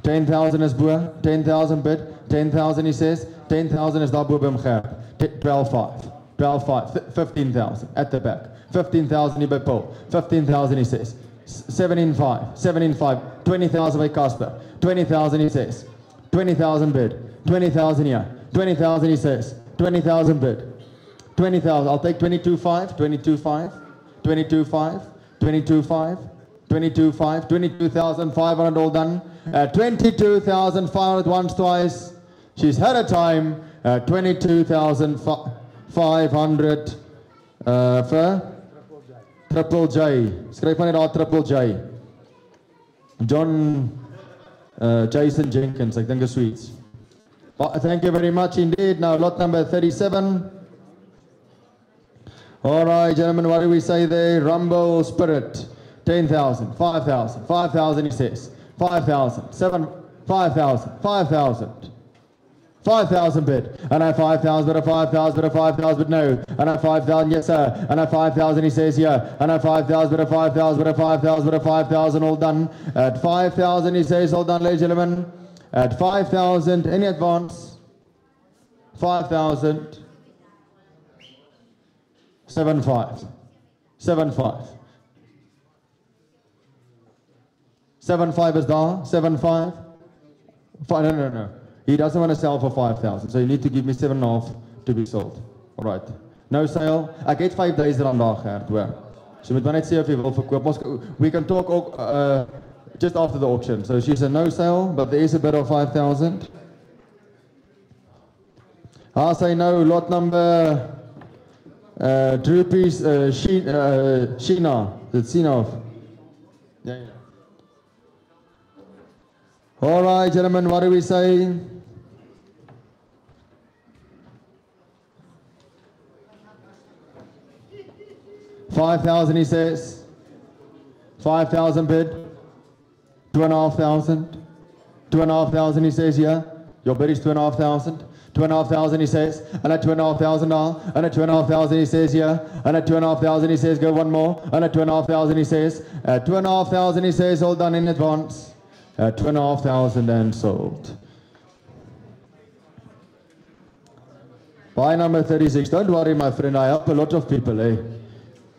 10,000 is bo, 10,000 bid, 10,000 he says, 10,000 is daar bo by hom gerd. 12,5, 15,000 at the back, 15,000 hier by Paul, 15,000 he says, 17,5, 20,000 by Casper, 20,000 he says, 20,000 bid, 20,000 here, 20,000 he says, 20,000 bid, 20,000, I'll take 22,5, 22,5, 22,5, 22,5, 22,5, 22,500 all done, 22,500 once, twice, she's had a time, 22,500 for Triple J, skryf maar net daar Triple J, John Jason Jenkins, ek dink is sweets. Thank you very much indeed. Now lot number 37. Alright gentlemen, what do we say there? Rumble Spirit, 10,000, 5,000, 5,000 he says, 5,000, 5,000, 5,000. 5,000 bid, and I 5,000, but a 5,000, but a 5,000, but no, and I 5,000, yes sir, and I 5,000 he says here, and I 5,000, but a 5,000, but a 5,000, but a 5,000 all done, at 5,000 he says all done ladies and gentlemen, at 5,000, any advance, 5,000, 7,5, 7,5, 7,5 is daar, 7,5, no. He doesn't want to sell for 5,000, so you need to give me 7,5 to be sold. All right. No sale. Ek het 5 days er aan daar gehad, hoor. So moet maar net sê of jy wil verkoop. We can talk just after the auction. So she said no sale, but there is a bid of 5,000. I say no, lot number Drupis Sheena. It's Sinov. Yeah. All right, gentlemen, what do we say? $5,000, he says. 5,000 bid. 2,500. 2,500, he says, yeah. Your bid is 2,500. 2,500, he says. And at 2,500 now. And at 2,500, he says, yeah. And at 2,500, he says, go one more. And at 2,500, he says. At 2,500, he says, all done in advance. At 2,500 and sold. Buy number 36. Don't worry, my friend. I help a lot of people, eh?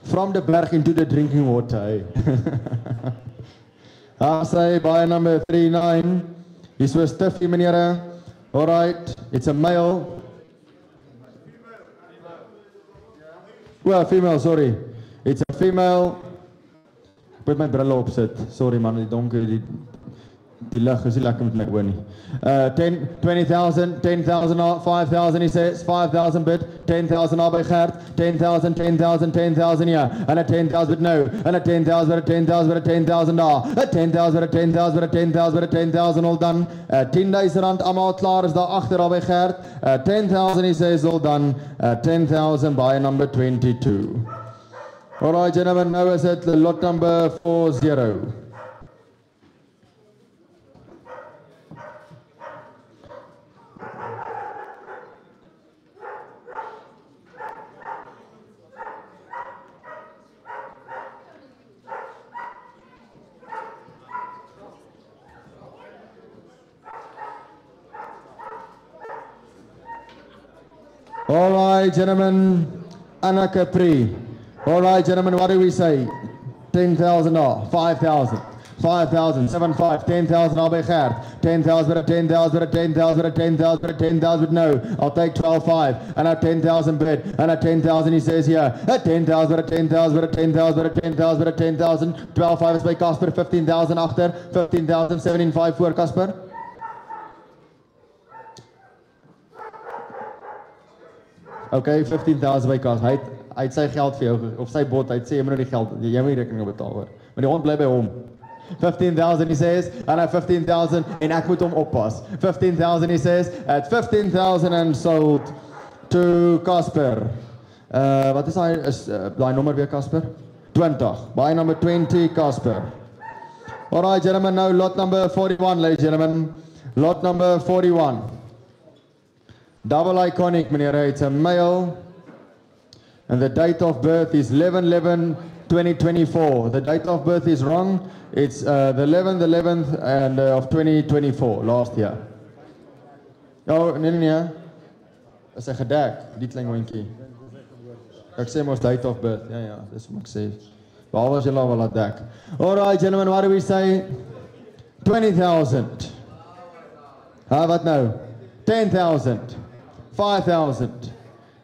From the berg into the drinking water, eh? I say buy number 39. He's so stiffy, meneer. All right. It's a male. Well, female, sorry. It's a female. Put my brille op sit. Sorry man, die donker, die lig is nie lekker met my oor nie. 20,000, 10,000, 5,000, he says, 5,000 bid, 10,000 by Gert, 10,000, 10,000, 10,000, yeah, and a 10,000 bid no, and a 10,000, but a 10,000, but a 10,000 a 10,000, but a 10,000, but a 10,000, but a 10,000 all done, 10,000 rand, allemaal klaar is daar agter al by Gert, 10,000 he says all done, 10,000 by number 22. All right, gentlemen, now is it the lot number 40. All right, gentlemen, Anna Capri. All right, gentlemen, what do we say? 10,000 5,000, 5,000, 7,500, 10,000 by Gert, 10,000, but a 10,000, but a 10,000, but a 10,000, but a 10,000, no, I'll take 12,500, and a 10,000 bid, and a 10,000 he says here, a 10,000, but a 10,000, but a 10,000, but a 10,000, but a 10,000, 12,500 is by Casper, 15,000 after, 15,000, 17,500 voor Casper. Okay, 15,000 by Cas. Hy het sy geld vir jou of sy bot, hy sê jy moet die geld, jy moet die rekening betaal hoor. Maar die hond bly by hom. 15,000 he says, and at 15,000 en ek moet hom oppas. 15,000 he says, at 15,000 and sold to Casper. Wat is daai nommer weer Casper? 20. Buy number 20 Casper. All right, gentlemen, now lot number 41, ladies and gentlemen. Lot number 41. Double iconic, meneer, it's a male, and the date of birth is 11/11/2024. The date of birth is wrong. It's the 11th and of 2024, last year. Oh, nee. Is hy gedek, die klein hondjie. Ek sê mos date of birth. Ja, dis wat ek sê. Behalwe as jy wil laat dek. All right, gentlemen, what do we say? 20,000. Wat nou? 10,000. 5,000,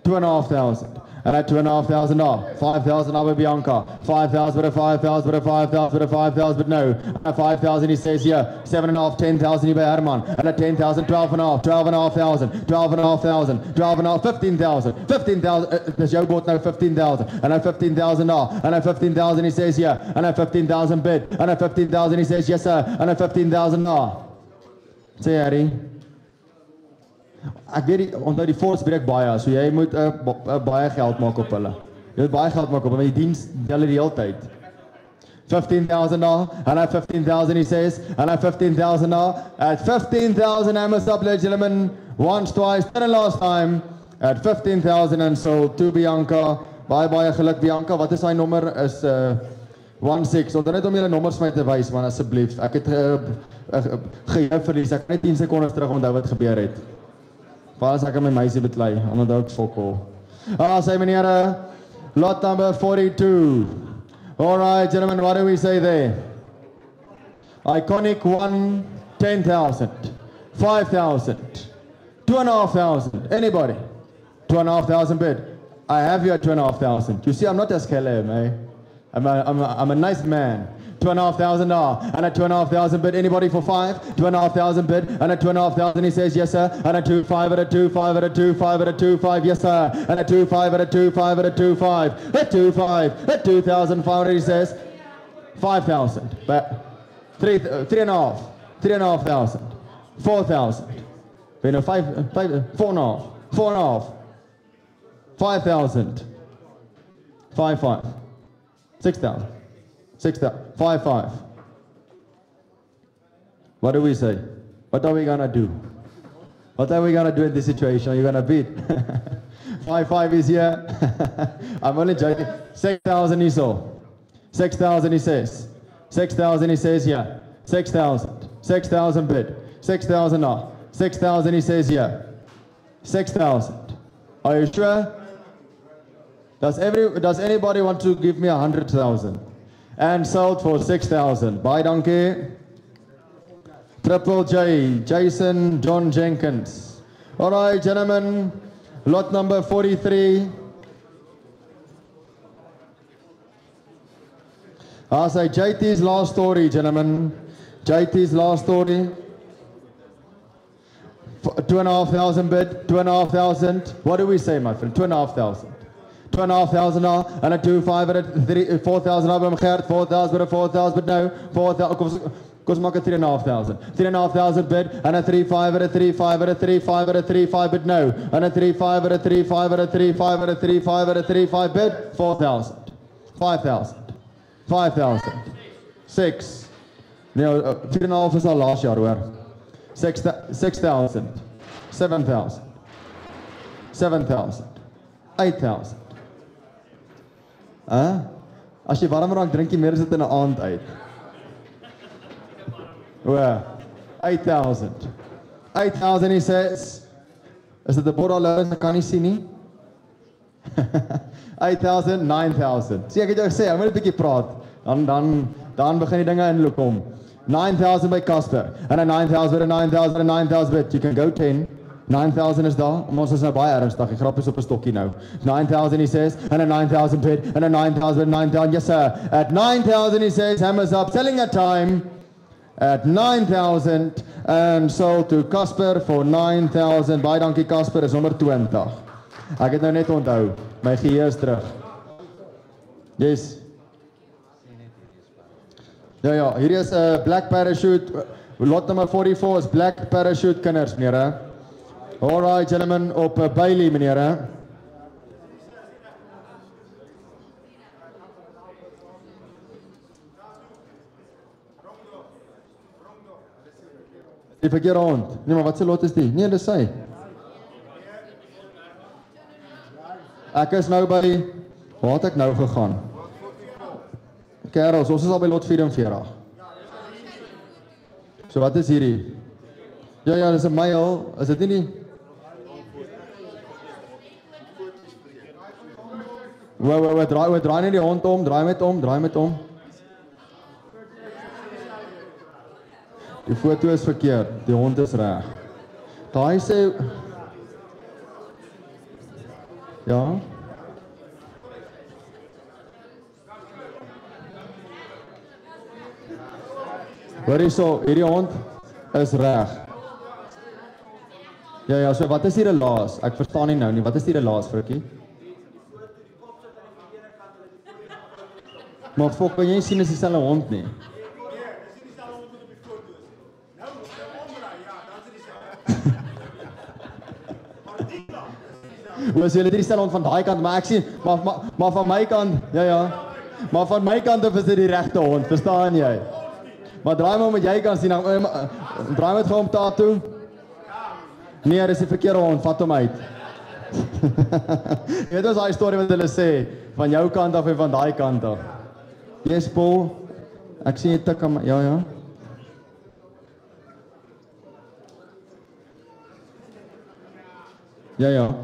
2,500, and at 2,500 off, 5,000 over Bianca, 5,000, but a 5,000, but a 5,000, but a 5,000, but no, at 5,000 he says here, 7,500, 10,000 you by Herman, and at 10,000, 12,500, 12,500, 12,500, 12,500, 15,000, 15,000, there's your boat now, 15,000, and at 15,000 off, and at 15,000 he says here, and at 15,000 bid, and at 15,000 he says yes sir, and at 15,000 off. Say Harry. Ek weet onthou die force breek baie, so jy moet baie geld maak op hulle. Jy moet baie geld maak op hulle, die diens hulle die hele tyd. 15,000 now, and at 15,000 he says, and at 15,000 now, at 15,000 I must up, ladies and gentlemen, once, twice, and last time, at 15,000 and sold to Bianca. Baie geluk Bianca, wat is sy nommer is 16, onthou net om julle nommers vir my te wys man asseblief, ek het gehou verlies, ek kan net 10 sekondes terug onthou wat gebeur het. As ek my meisie beklei, omdat ook fokol. Say meneer, lot number 42. All right, gentlemen, what do we say there? Iconic 1, 10,000, 5,000, 2,500. Anybody? 2,500 bid. I have you at 2,500. You see, I'm not as Caleb, eh? I'm a nice man. $2,500 and a $2,500 bid. Anybody for 5? $2,500 bid and a $2,500. He says yes sir. And a 2.5 at a 2.5 at a 2.5 at a 2.5. Yes sir. And a 2.5 at a 2.5 at a 2.5. A 2.5 at 2,500. He says 5,000. But 3.5. 3,500. 4,000. Then a 4.5. 4.5. 5,000. 5.5. 6,000. 6,000. 5.5. What do we say? What are we gonna do? What are we gonna do in this situation? Are you gonna beat? 5.5 is here. I'm only joking. 6,000 he saw. 6,000 he says. 6,000 he says yeah. 6,000. 6,000 bid. 6,000 now. 6,000 he says yeah. 6,000. Are you sure? Does anybody want to give me 100,000? And sold for 6,000. Bye donkey. Triple J, Jason John Jenkins. All right, gentlemen. Lot number 43. I'll say JT's last story, gentlemen. JT's last story. 2,500 bid, 2,500. What do we say, my friend? 2,500. 2,500 now, and a 2.5 at a 4,000 up him Gert, 4,000 but a 4,000 but no, 4,000, koos maak a 3,500. 3,500 bid, and a 3.5 at a 3.5 at a 3.5 at a 3.5 but no, and a 3.5 at a 3.5 at a 3.5 at a 3.5 at a 3.5 bid, 4,000. 5,000. 5,000. 6. No, 4,500 is al last jaar hoor. 6,000. 7,000. 7,000. 8,000. As jy warm raak, drink jy meer as dit in 'n aand uit. Well, 8,000. 8,000 he says. Is dit 'n bord al ek kan nie sien nie? 8,000, 9,000. Sien ek het jou gesê, ek moet 'n bietjie praat. Dan begin die dinge inloop om. 9,000 by Casper. And a 9,000 and a 9,000 and a 9,000 bid. You can go 10. 9,000 is daar. Ons is nou baie ernstig. Die grap is op 'n stokkie nou. 9,000 he says, and a 9,000 bid, and a 9,000, 9,000. Yes sir. At 9,000 he says, hammers up, selling at time at 9,000 and sold to Casper for 9,000. Baie dankie Casper, is 120. Ek het nou net onthou. My geheue is terug. Yes. Ja, hier is 'n black parachute. Lot number 44 is black parachute kinders, meneer. All right, gentlemen, op Bailey, meneer. Die verkeerde hond. Nee, maar wat se lot is die? Nee, dis sy. Ek is nou by, waar het ek nou gegaan? Kerels, ons is al by lot 44. So wat is hierdie? Ja, dis 'n mile, is dit nie? Draai net die hond om, draai met om. Die foto is verkeerd, die hond is reg. Daai sê ja. Hoor hierso, hierdie hond is reg. Ja, so wat is die relaas? Ek verstaan nie nou nie. Wat is die relaas, Frikkie? Maar fok, kan jy sien is dieselfde hond nie? Was julle dieselfde hond van daai kant, maar ek sien, maar van my kant, ja. Maar van my kant af is dit die regte hond, verstaan jy? Maar draai maar met jy kan sien, draai met hom daar toe. Nee, dis die verkeerde hond, vat hom uit. Dit is daai storie wat hulle sê, van jou kant af en van daai kant af. Yes, Paul. Ek sien jy tik aan my, ja. Ja.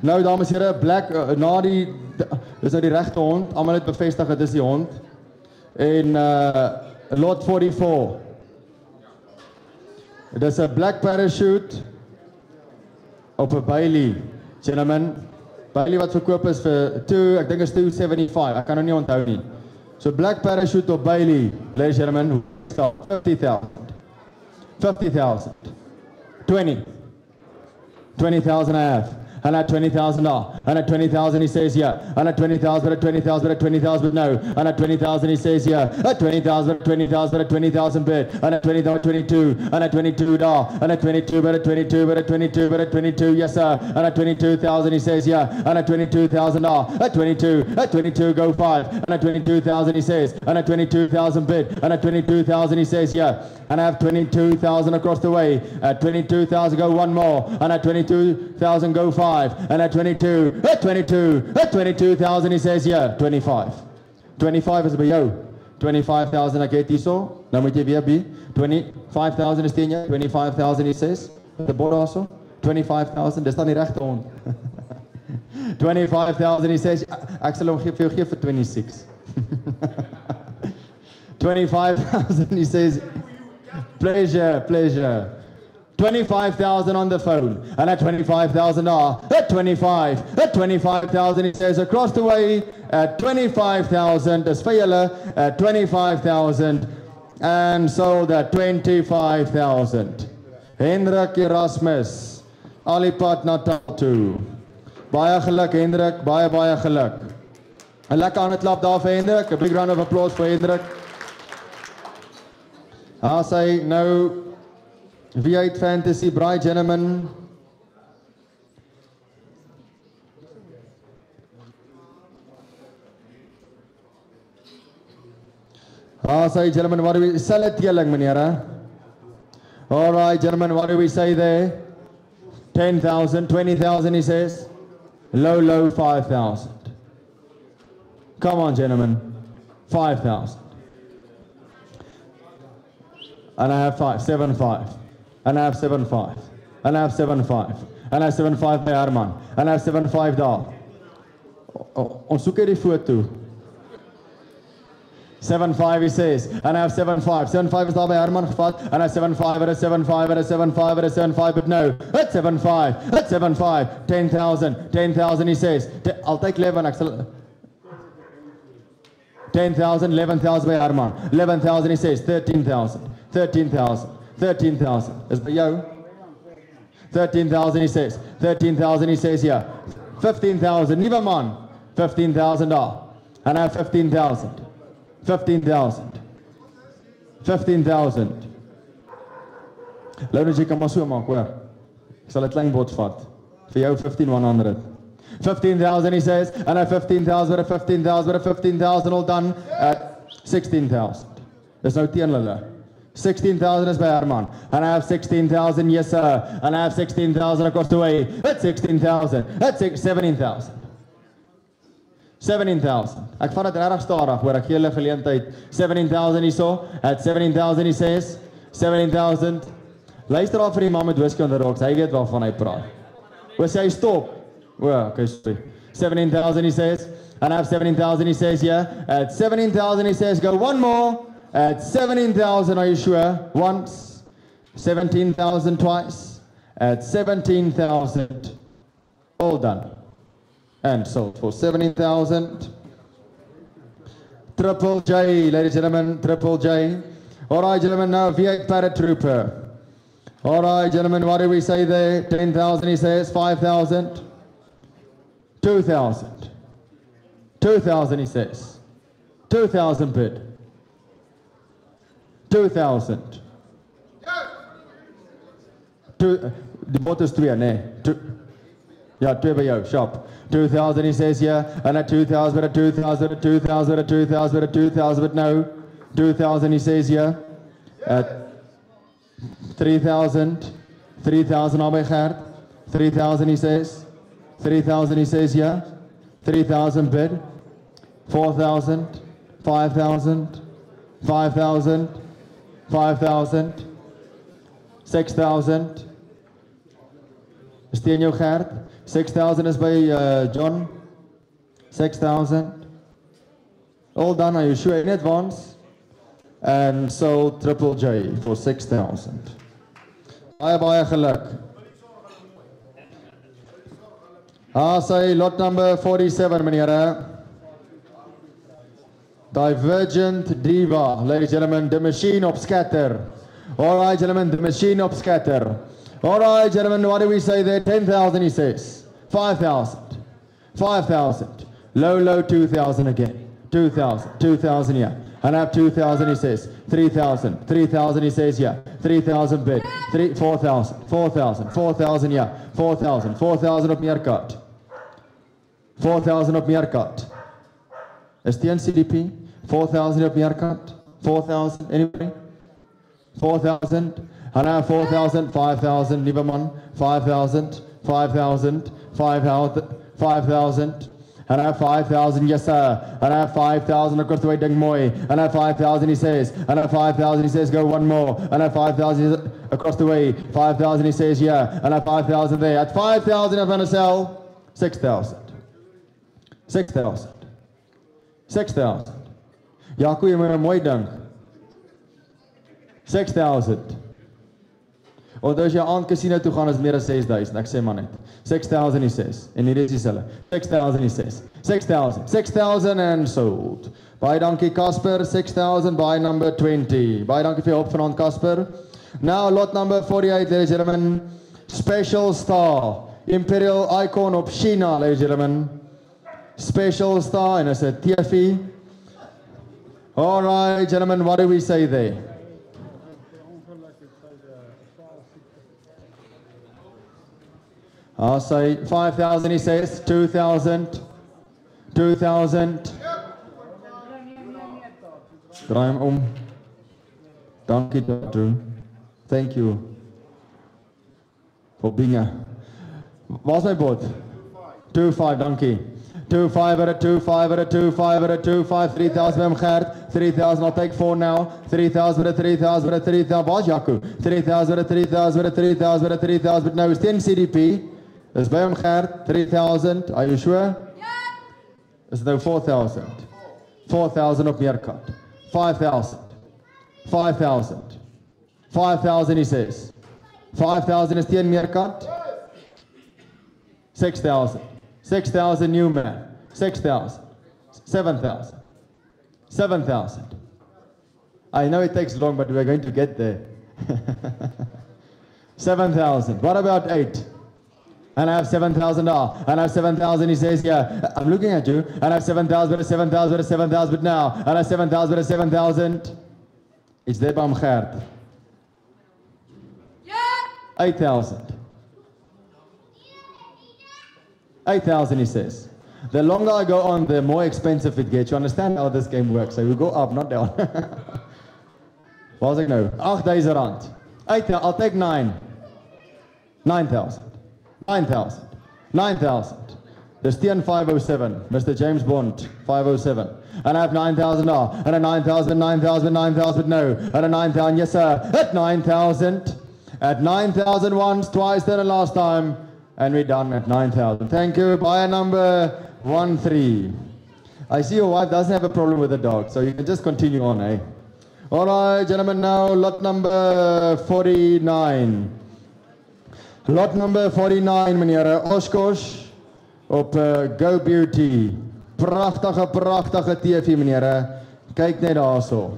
Nou, dames en here, black, dis nou die regte hond, almal het bevestig, dit is die hond. En, lot 44. Dis 'n black parachute op 'n Bailey, gentlemen. Bailey wat verkoop is vir ek dink is 275. Ek kan nou nie onthou nie. So Black Parachute or Bailey, ladies and gentlemen, 50,000. 50,000. 20. 20,000 I have. And at 20,000 now. And at 20,000 he says yeah. And at 20,000, at 20,000, at 20,000 but no. And at 20,000 he says yeah. At 20,000, at 20,000, at 20,000 bid. And at 20,000, 22. And at 22 da. And at 22, but at 22, but at 22, but at 22, yes sir. And at 22,000 he says yeah. And at 22,000 da. At 22 go 5. And at 22,000 he says. And at 22,000 bid. And at 22,000 he says yeah. And I have 22,000 across the way. At 22,000 go one more. And at 22,000 go 5. And at 22,000 he says yeah. 25. 25 is by jou. 25,000 ek het hierso. Nou moet jy weer be. 25,000 is teen jou. 25,000 he says. The bord also. 25,000. Dis dan die regte hond. 25,000 he says. Ek sal hom vir jou gee vir 26. 25,000 he says. Pleasure. 25,000 on the phone. And at 25,000 at 25,000 he says across the way at 25,000 is vir julle at 25,000 and sold at 25,000. Hendrik Erasmus, Alipad Natal toe. Baie geluk Hendrik, baie geluk. 'n Lekker aan het klap daar vir Hendrik. 'n Big round of applause vir Hendrik. As hy nou V8 Fantasy Braai gentlemen. As hy gentlemen, what do we sell it teling meneer? All right gentlemen, what do we say there? 10,000, 20,000 he says. Low 5,000. Come on gentlemen. 5,000. And I have 7,500. And I have 7,500. And I have 7,500. And I have 7,500 by Herman. And I have 7,500 daar. Ons soek die foto. 7,500 he says. And I have 7,500. 7,500 is daar by Herman gevat. And I have 7,500. And a 7,500. And a 7,500. And a 7,500. But no. That's 7,500. That's 7,500. 10,000. 10,000 he says. I'll take 11. 10,000. 11,000 by Herman. 11,000 he says. 13,000. 13,000. 13,000 is by jou. 13,000 he says. 13,000 he says here. 15,000. Nuwe man. 15,000 daar. And I have 15,000. 15,000. 15,000. Lounus jy kan maar so maak hoor. Ek sal 'n klein bot vat. Vir jou 15,100. 15,000 he says. And I have 15,000 with a 15,000 with a 15,000 all done at 16,000. Dis nou teen hulle. 16,000 is by Herman. And I have 16,000, yes sir. And I have 16,000 across the way. That's 16,000. That's 17,000. 17,000. Ek vat dit regtig stadig hoor. Ek gee hulle geleentheid. 17,000 hierso. At 17,000 he says. 17,000. Luister al vir die man met whisky on the rocks. Hy weet waarvan hy praat. Hoe sê hy stop? Okay, sorry. 17,000 he says. And I have 17,000 he says, yeah. At 17,000 he says, go one more. At 17,000, are you sure? Once. 17,000 twice. At 17,000. All done. And sold for 17,000. Triple J, ladies and gentlemen, Triple J. All right, gentlemen, now V8 Paratrooper. All right, gentlemen, what do we say there? 10,000, he says. 5,000. 2,000. 2,000, he says. 2,000 bid. 2,000. Die bot is 2, nee. Ja, 2 by jou, sharp. 2,000 he says here, and a 2,000, but a 2,000, a 2,000, a 2,000, a 2,000, but no. 2,000 he says here. At 3,000. 3,000 al by Gert. 3,000 he says. 3,000 he says here. 3,000 bid. 4,000. 5,000. 5,000. 5,000. 6,000. Is teen jou Gert? 6,000 is by John. 6,000. All done, are you sure in advance? And sold Triple J for 6,000. Baie geluk. Say lot number 47 meneer. Divergent Diva, ladies and gentlemen, the machine of scatter. All right, gentlemen, the machine of scatter. All right, gentlemen, what do we say there? 10,000, he says. 5,000. 5,000. Low, 2,000 again. 2,000, yeah. And I have 2,000, he says. 3,000. 3,000, he says, yeah. 3,000 bid. 4,000. 4,000, yeah. 4,000. 4,000 op meerkat. 4,000 op meerkat. Is die een CDP? 4,000 op meerkat? 4,000, anybody? 4,000. And I have 4,000, 5,000, liewe man. 5,000, 5,000, 5,000. And I have 5,000, yes sir. And I have 5,000 across the way, ding mooi. And I have 5,000, he says. And I have 5,000, he says, go one more. And I have 5,000 across the way. 5,000, he says, yeah. And I have 5,000 there. At 5,000, I'm going to sell 6,000. 6,000. 6,000. Jaco, jy moet mooi dink. 6,000. Onthou as jy aan casino toe gaan is meer as 6,000. Ek sê maar net. 6,000 he says. En hier is dieselfde. 6,000 he says. 6,000. 6,000 and sold. Baie dankie Casper. 6,000 by number 20. Baie dankie vir jou hulp vanaand Casper. Now lot number 48, ladies and gentlemen. Special Star. Imperial Icon op China, ladies and gentlemen. Special Star, and it's a TFE. All right, gentlemen, what do we say there? I'll say 5,000, he says. 2,000. 2,000. Draai hom om. Dankie, Dr. Thank you for being a... Waar's my bod? 2,5, dankie. 2,5 at a 2,5 at a 2,5 at a 2,5, 3,000 by hom Gert, 3,000, I'll take 4 now, 3,000 at a 3,000 at a 3,000, waar's Jaco? 3,000 at a 3,000 at a 3,000 at a 3,000, but nou is 10 CDP, is by hom Gert, 3,000, are you sure? Yeah. Is nou 4,000, 4,000 op meerkat, 5,000, 5,000, 5,000 he says, 5,000 is teen meerkat, 6,000. 6,000 new man. 6,000. 7,000. 7,000. I know it takes long, but we're going to get there. 7,000. What about 8? And I have 7,000. And I have 7,000. He says, yeah, I'm looking at you. And I have 7,000, but 7,000, but 7,000, but now. And I have 7,000, but 7,000. It's there by Gert. Yeah. 8,000. 8,000 he says. The longer I go on, the more expensive it gets. You understand how this game works. So we go up, not down. Wat was ek nou? 8,000 rand. 8,000, I'll take 9. 9,000. 9,000. 9,000. There's teen 507. Mr. James Bond, 507. And I have 9,000 now. And a 9,000, 9,000, 9,000, no. And a 9,000, yes sir. At 9,000. At 9,000 once, twice, then and last time. And we're done at 9,000. Thank you. Buyer number 13. I see your wife doesn't have a problem with the dog, so you can just continue on, eh? All right, gentlemen, now lot number 49. Lot number 49, meneer Oshkosh op Go Beauty. Prachtige TV, meneer. Kyk net daarso.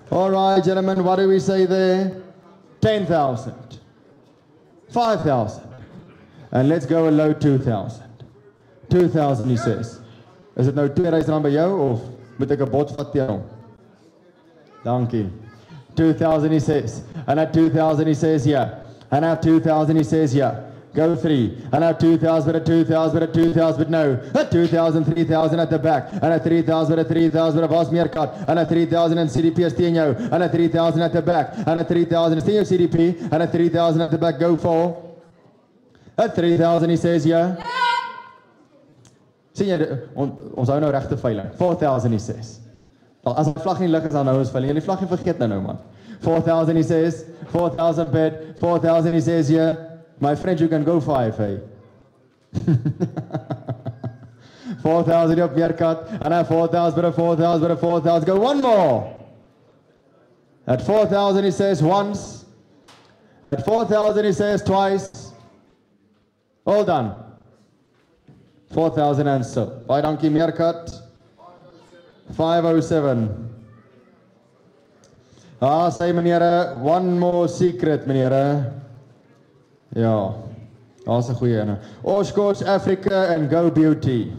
All right, gentlemen, what do we say there? 10,000. 5,000. And let's go a low 2,000. 2,000 he says. Is it nou 2,000 rand by jou of moet ek 'n bot vat teen hom? Dankie. 2,000 he says. And at 2,000 he says yeah. And at 2,000 he says yeah. Go 3. And at 2,000 but at 2,000 but at 2,000 but no. At 2,000, 3,000 at the back. And at 3,000 but at 3,000 but was meerkat. And at 3,000 and CDP is teen jou. And at 3,000 at the back. And at 3,000 is teen jou CDP. And at 3,000 at the back go for. At 3,000 he says yeah. Sien jy ons hou nou regte veiling. 4,000 he says. As 'n vlag nie lig is dan nou is veiling. Die vlag nie vergeet nou man. 4,000 he says. 4,000 bid. 4,000 he says yeah. My friend, you can go 5, hey. 4,000 op meerkat. And I have 4,000, but a 4,000, but a 4,000. Go one more. At 4,000 he says once. At 4,000 he says twice. All done. 4,000 and so. Baie dankie meerkat. 507. Sê meneere, one more secret meneere. Ja, daar's 'n goeie ene. Oshkosh Africa and Go Beauty.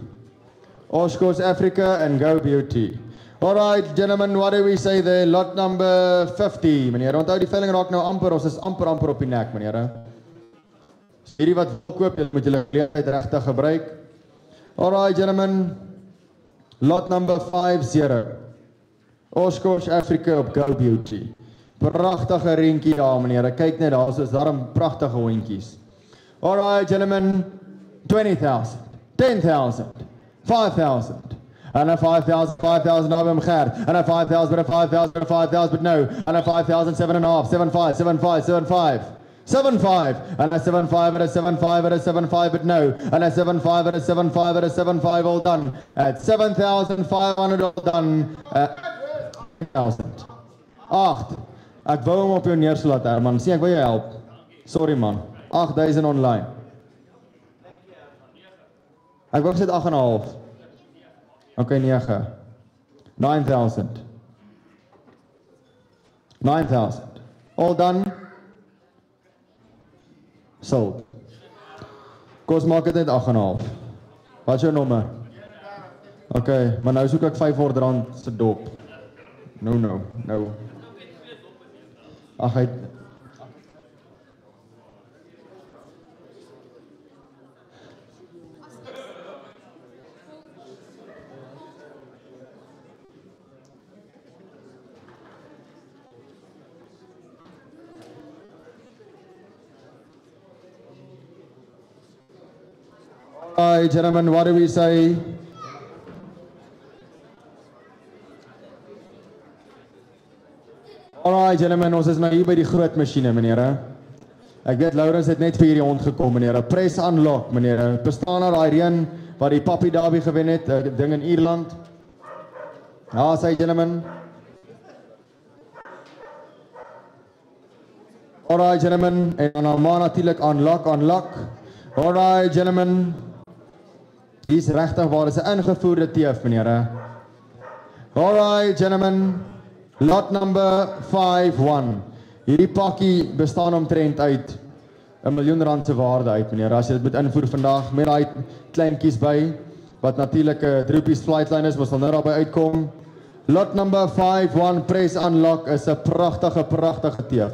Oshkosh Africa and Go Beauty. Alright, gentlemen, what do we say there? Lot number 50, meneere. Onthou die veiling raak nou amper, ons is amper op die nek, meneere. Hierdie wat wil koop, moet julle geleentheid regtig gebruik. Alright, gentlemen. Lot number 50. Oshkosh Africa op Go Beauty. Pragtige reentjie daar, meneer. Kyk net daar, soos daarom pragtige hondjies. Alright, gentlemen. 20,000, 10,000, 5,000. And a 5,000, 5,000 of them Gert. And a 5,000, but a 5,000, but a 5,000, but no. And a 5,000, 7.5, 7.5, 7.5, 7.5. 7.5, and a 7.5, and a 7.5, and a 7.5, but no. And a 7.5, and a 7.5, and a 7.5, all done. At 7,500 all done. 8,000. 8. Ek wou hom op jou neerslaat, Herman. Sien, ek wil jou help. Sorry, man. 8,000 online. Ek wou gesê 8,5. Okay, 9. 9,000. 9,000. All done. Sold. Kos maak dit net 8,5. Wat is jou nommer? Okay, maar nou soek ek R500 se dop. No. Ag, hy Alright, gentlemen, what do we say? Alright, gentlemen, ons is nou hier by die groot masjiene, meneere. Ek weet, Laurens het net vir hierdie hond gekom, meneere. Press unlock, meneere. Bestaan daar daai een wat die Puppy Derby gewen het, ding in Ierland? Ja, sê, gentlemen. Alright, gentlemen, en dan maar natuurlijk unlock. Alright, gentlemen. Die is regtig waar, is 'n ingevoerde teef, meneere. Alright, gentlemen. Lot number 51. Hierdie pakkie bestaan omtrent uit R1 miljoen se waarde uit, meneer. As jy dit moet invoer vandag, met daai kleintjies by, wat natuurlik 'n Droepies Flightline is, wat sal nou daarby uitkom. Lot number 51, press unlock, is 'n pragtige teef.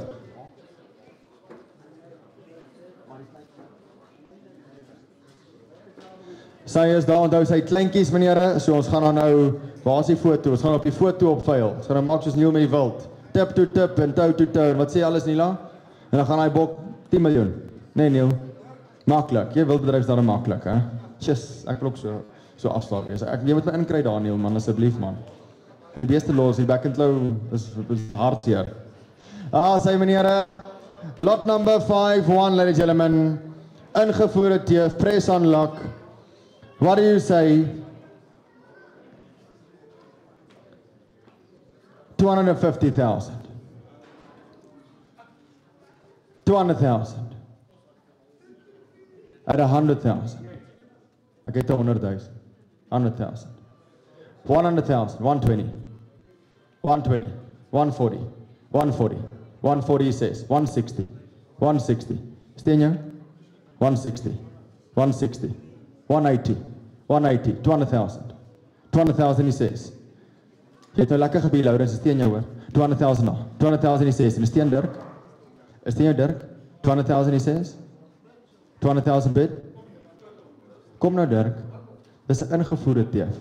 Sy is daar, onthou sy kleintjies, meneer, so ons gaan dan nou, waar is die foto? Ons gaan op die foto opvuil. Ons gaan dan maak soos Neil met die wild. Tip to tip en toe to toe. Wat sê alles, Nila? En dan gaan hy bok 10 miljoen. Nee, Neil. Maklik. Jy wil bedryf daar maklik, hè? Tjus, ek wil ook so afslaag wees. Jy moet my inkry daar, Neil, man, asseblief, man. Die beste los, die back and low is hartseer. Sy meneer, lot number 51, ladies and gentlemen. Ingevoerde teef, press unlock. What do you say? 250,000. 200,000. At 100,000. I get 100,000. 100,000. 100,000. 120. 120. 140. 140. 140 says. 160. 160. Steenje? 160. 160. 180. 180. 200,000. 200,000 he says. Jy het nou lekker gebie, Laurens, is teen jou hoor. 200,000 na. 200,000 he says. En is teen Dirk? Is teen jou Dirk? 200,000 he says. 200,000 bid. Kom nou Dirk. Dis 'n ingevoerde teef.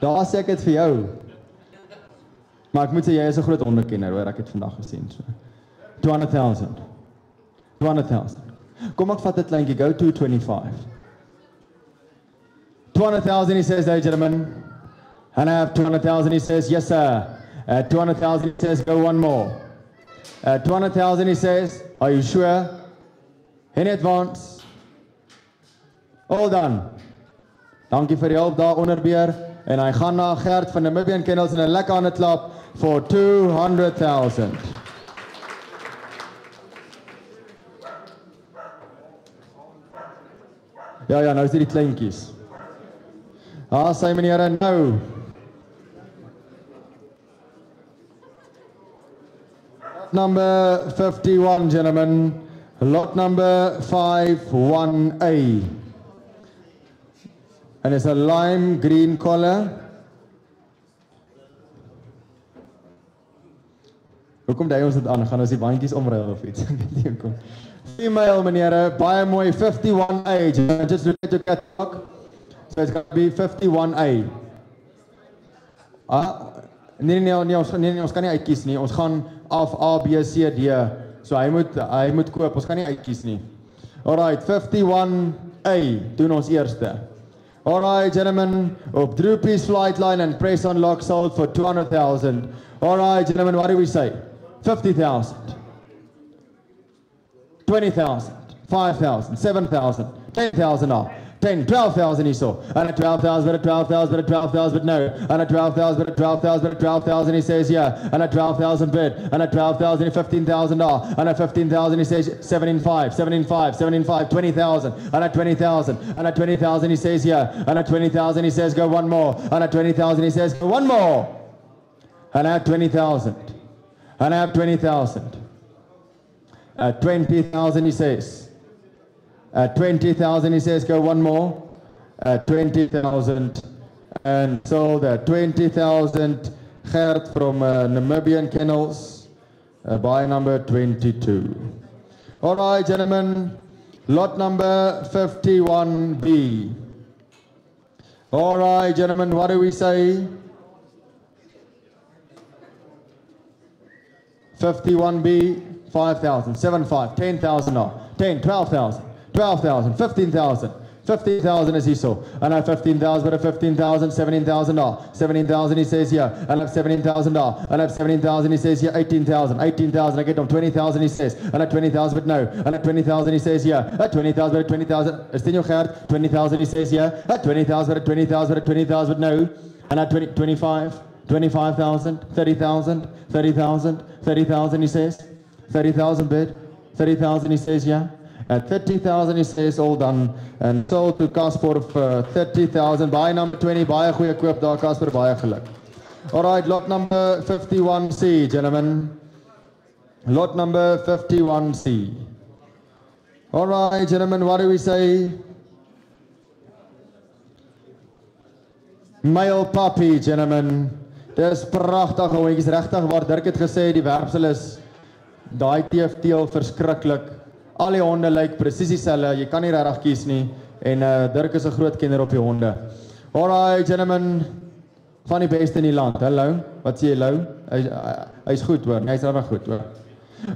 Daar sê ek dit vir jou. Maar ek moet sê jy is 'n groot hondekenner hoor, ek het vandag gesien so. 200,000. 200,000. Kom ek vat dit kleintjie, go to 25. 200,000 he says, ladies and gentlemen. And I have 200,000 he says, yes sir. 200,000 he says, go one more. 200,000 he says, are you sure? In advance. All done. Dankie vir die hulp daar onderbeer. En hy gaan na Gert van Namibian Kennels en 'n lekker hande klap for 200,000. Ja, nou is dit die kleintjies. Sy meneere, nou. Number 51, gentlemen. Lot number 51A. And it's a lime green collar. Hoekom dui ons dit aan? Gaan ons die bandjies omruil of iets? Weet nie hoekom. Female, meneere, baie mooi, 51A. Just look at your catalog. So it's going to be 51A. Nee, ons kan nie uitkies nie. Ons gaan af A, B, C, D. So hy moet koop. Ons kan nie uitkies nie. Alright, 51A doen ons eerste. Alright, gentlemen, op Droopy's flight line and press on lock sold for 200,000. Alright, gentlemen, what do we say? 50,000. 20,000. 5,000. 7,000. 10,000 off. 10, 12,000 he saw. And at 12,000, but at 12,000, but at 12,000, but no. And at 12,000, but at 12,000, but at 12,000 he says yeah. And at 12,000 bid. And at 12,000, 15,000 off. And at 15,000 he says 17,500, 17,500, 17,500, 20,000. And at 20,000. And at 20,000 he says yeah. And at 20,000 he says go one more. And at 20,000 he says go one more. And at 20,000. And at 20,000. At 20,000 he says. At 20,000 he says go one more. At 20,000 and sold at 20,000 Gert from Namibian Kennels, buy number 22. All right, gentlemen, lot number 51B. All right, gentlemen, what do we say? 51B, 5,000, 7,500, 10,000 off, 10, 12,000. 12,000, 15,000, 15,000 as he saw. And at 15,000, but at 15,000, 17,000 off. 17,000 he says here. And at 17,000 off. And at 17,000 he says here. 18,000, 18,000. I get on 20,000 he says. And at 20,000, but no. And at 20,000 he says here. At 20,000, but at 20,000. Estinho Gert. 20,000 he says here. At 20,000, but at 20,000, but at 20,000, but no. And at 25, 25,000, 30,000, 30,000, 30,000 he says. 30,000 bid. 30,000 he says here. At 30,000 he says all done and sold to Casper for 30,000. Buy number 20, baie goeie koop daar Casper, baie geluk. Alright, lot number 51C, gentlemen. Lot number 51C. Alright, gentlemen, what do we say? Male puppy, gentlemen. Dis pragtig, hondjies, regtig waar Dirk het gesê die werpsel is daai teefteel verskriklik. Al die honde lyk presies dieselfde, jy kan nie regtig kies nie en Dirk is 'n groot kenner op die honde. Alright, gentlemen, van die beste in die land. Hallo, wat sê jy Lou? Hy's goed hoor, hy's regtig goed hoor.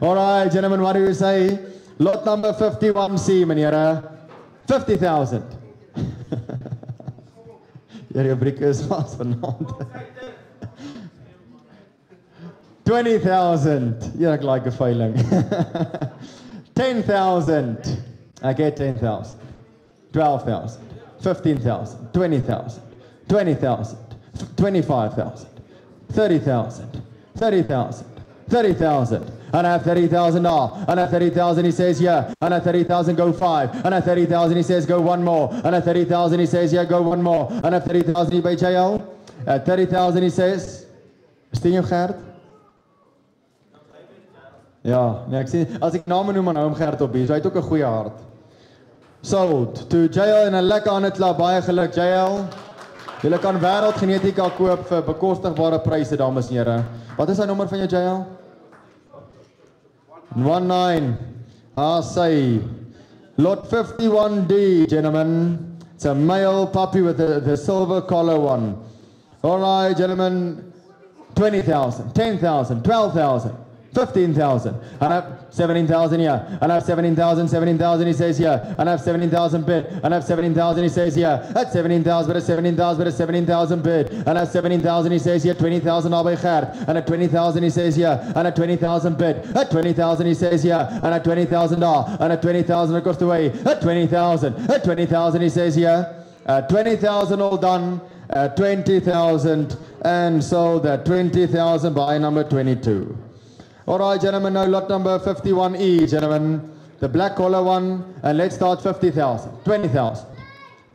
Alright, gentlemen, what do you say? Lot number 51C, meneere. 50,000. Jou briek is vas vanaand. 20,000. Yeah, I like a failing. 10,000. I get 10,000. 12,000. 15,000. 20,000. 20,000. 25,000. 30,000. 30,000. 30,000. And at 30,000 off. And at 30,000 he says yeah. And at 30,000 go 5. And at 30,000 he says go one more. And at 30,000 he says yeah, go one more. And at 30,000 he by JL. At 30,000 he says, Estinho Gert? Ja, nee, ek sien, as ek name noem aan hom Gert op hier, so hy het ook 'n goeie hart. Sold to JL en 'n lekker ander klap, baie geluk JL. Julle kan wêreldgenetika koop vir bekostigbare pryse, dames en here. Wat is sy nommer van jou JL? 19. Say. Lot 51D, gentlemen. It's a male puppy with the silver collar one. All right, gentlemen. 20,000, 10,000, 12,000. 15,000, and I have 17,000 here, and I have 17,000, 17,000 he says here, and I have 17,000 bid, and I have 17,000 he says here, at 17,000, but at 17,000, but at 17,000 bid, and I have 17,000 he says here, 20,000 al by Gert, and at 20,000 he says here, and at 20,000 bid, at 20,000 he says here, and at 20,000 all, and at 20,000 it goes away, at 20,000 he says here, at 20,000 all done, at 20,000, and sold at 20,000 by number 22. All right, gentlemen, now lot number 51E, gentlemen. The black collar one, and let's start 50,000, 20,000,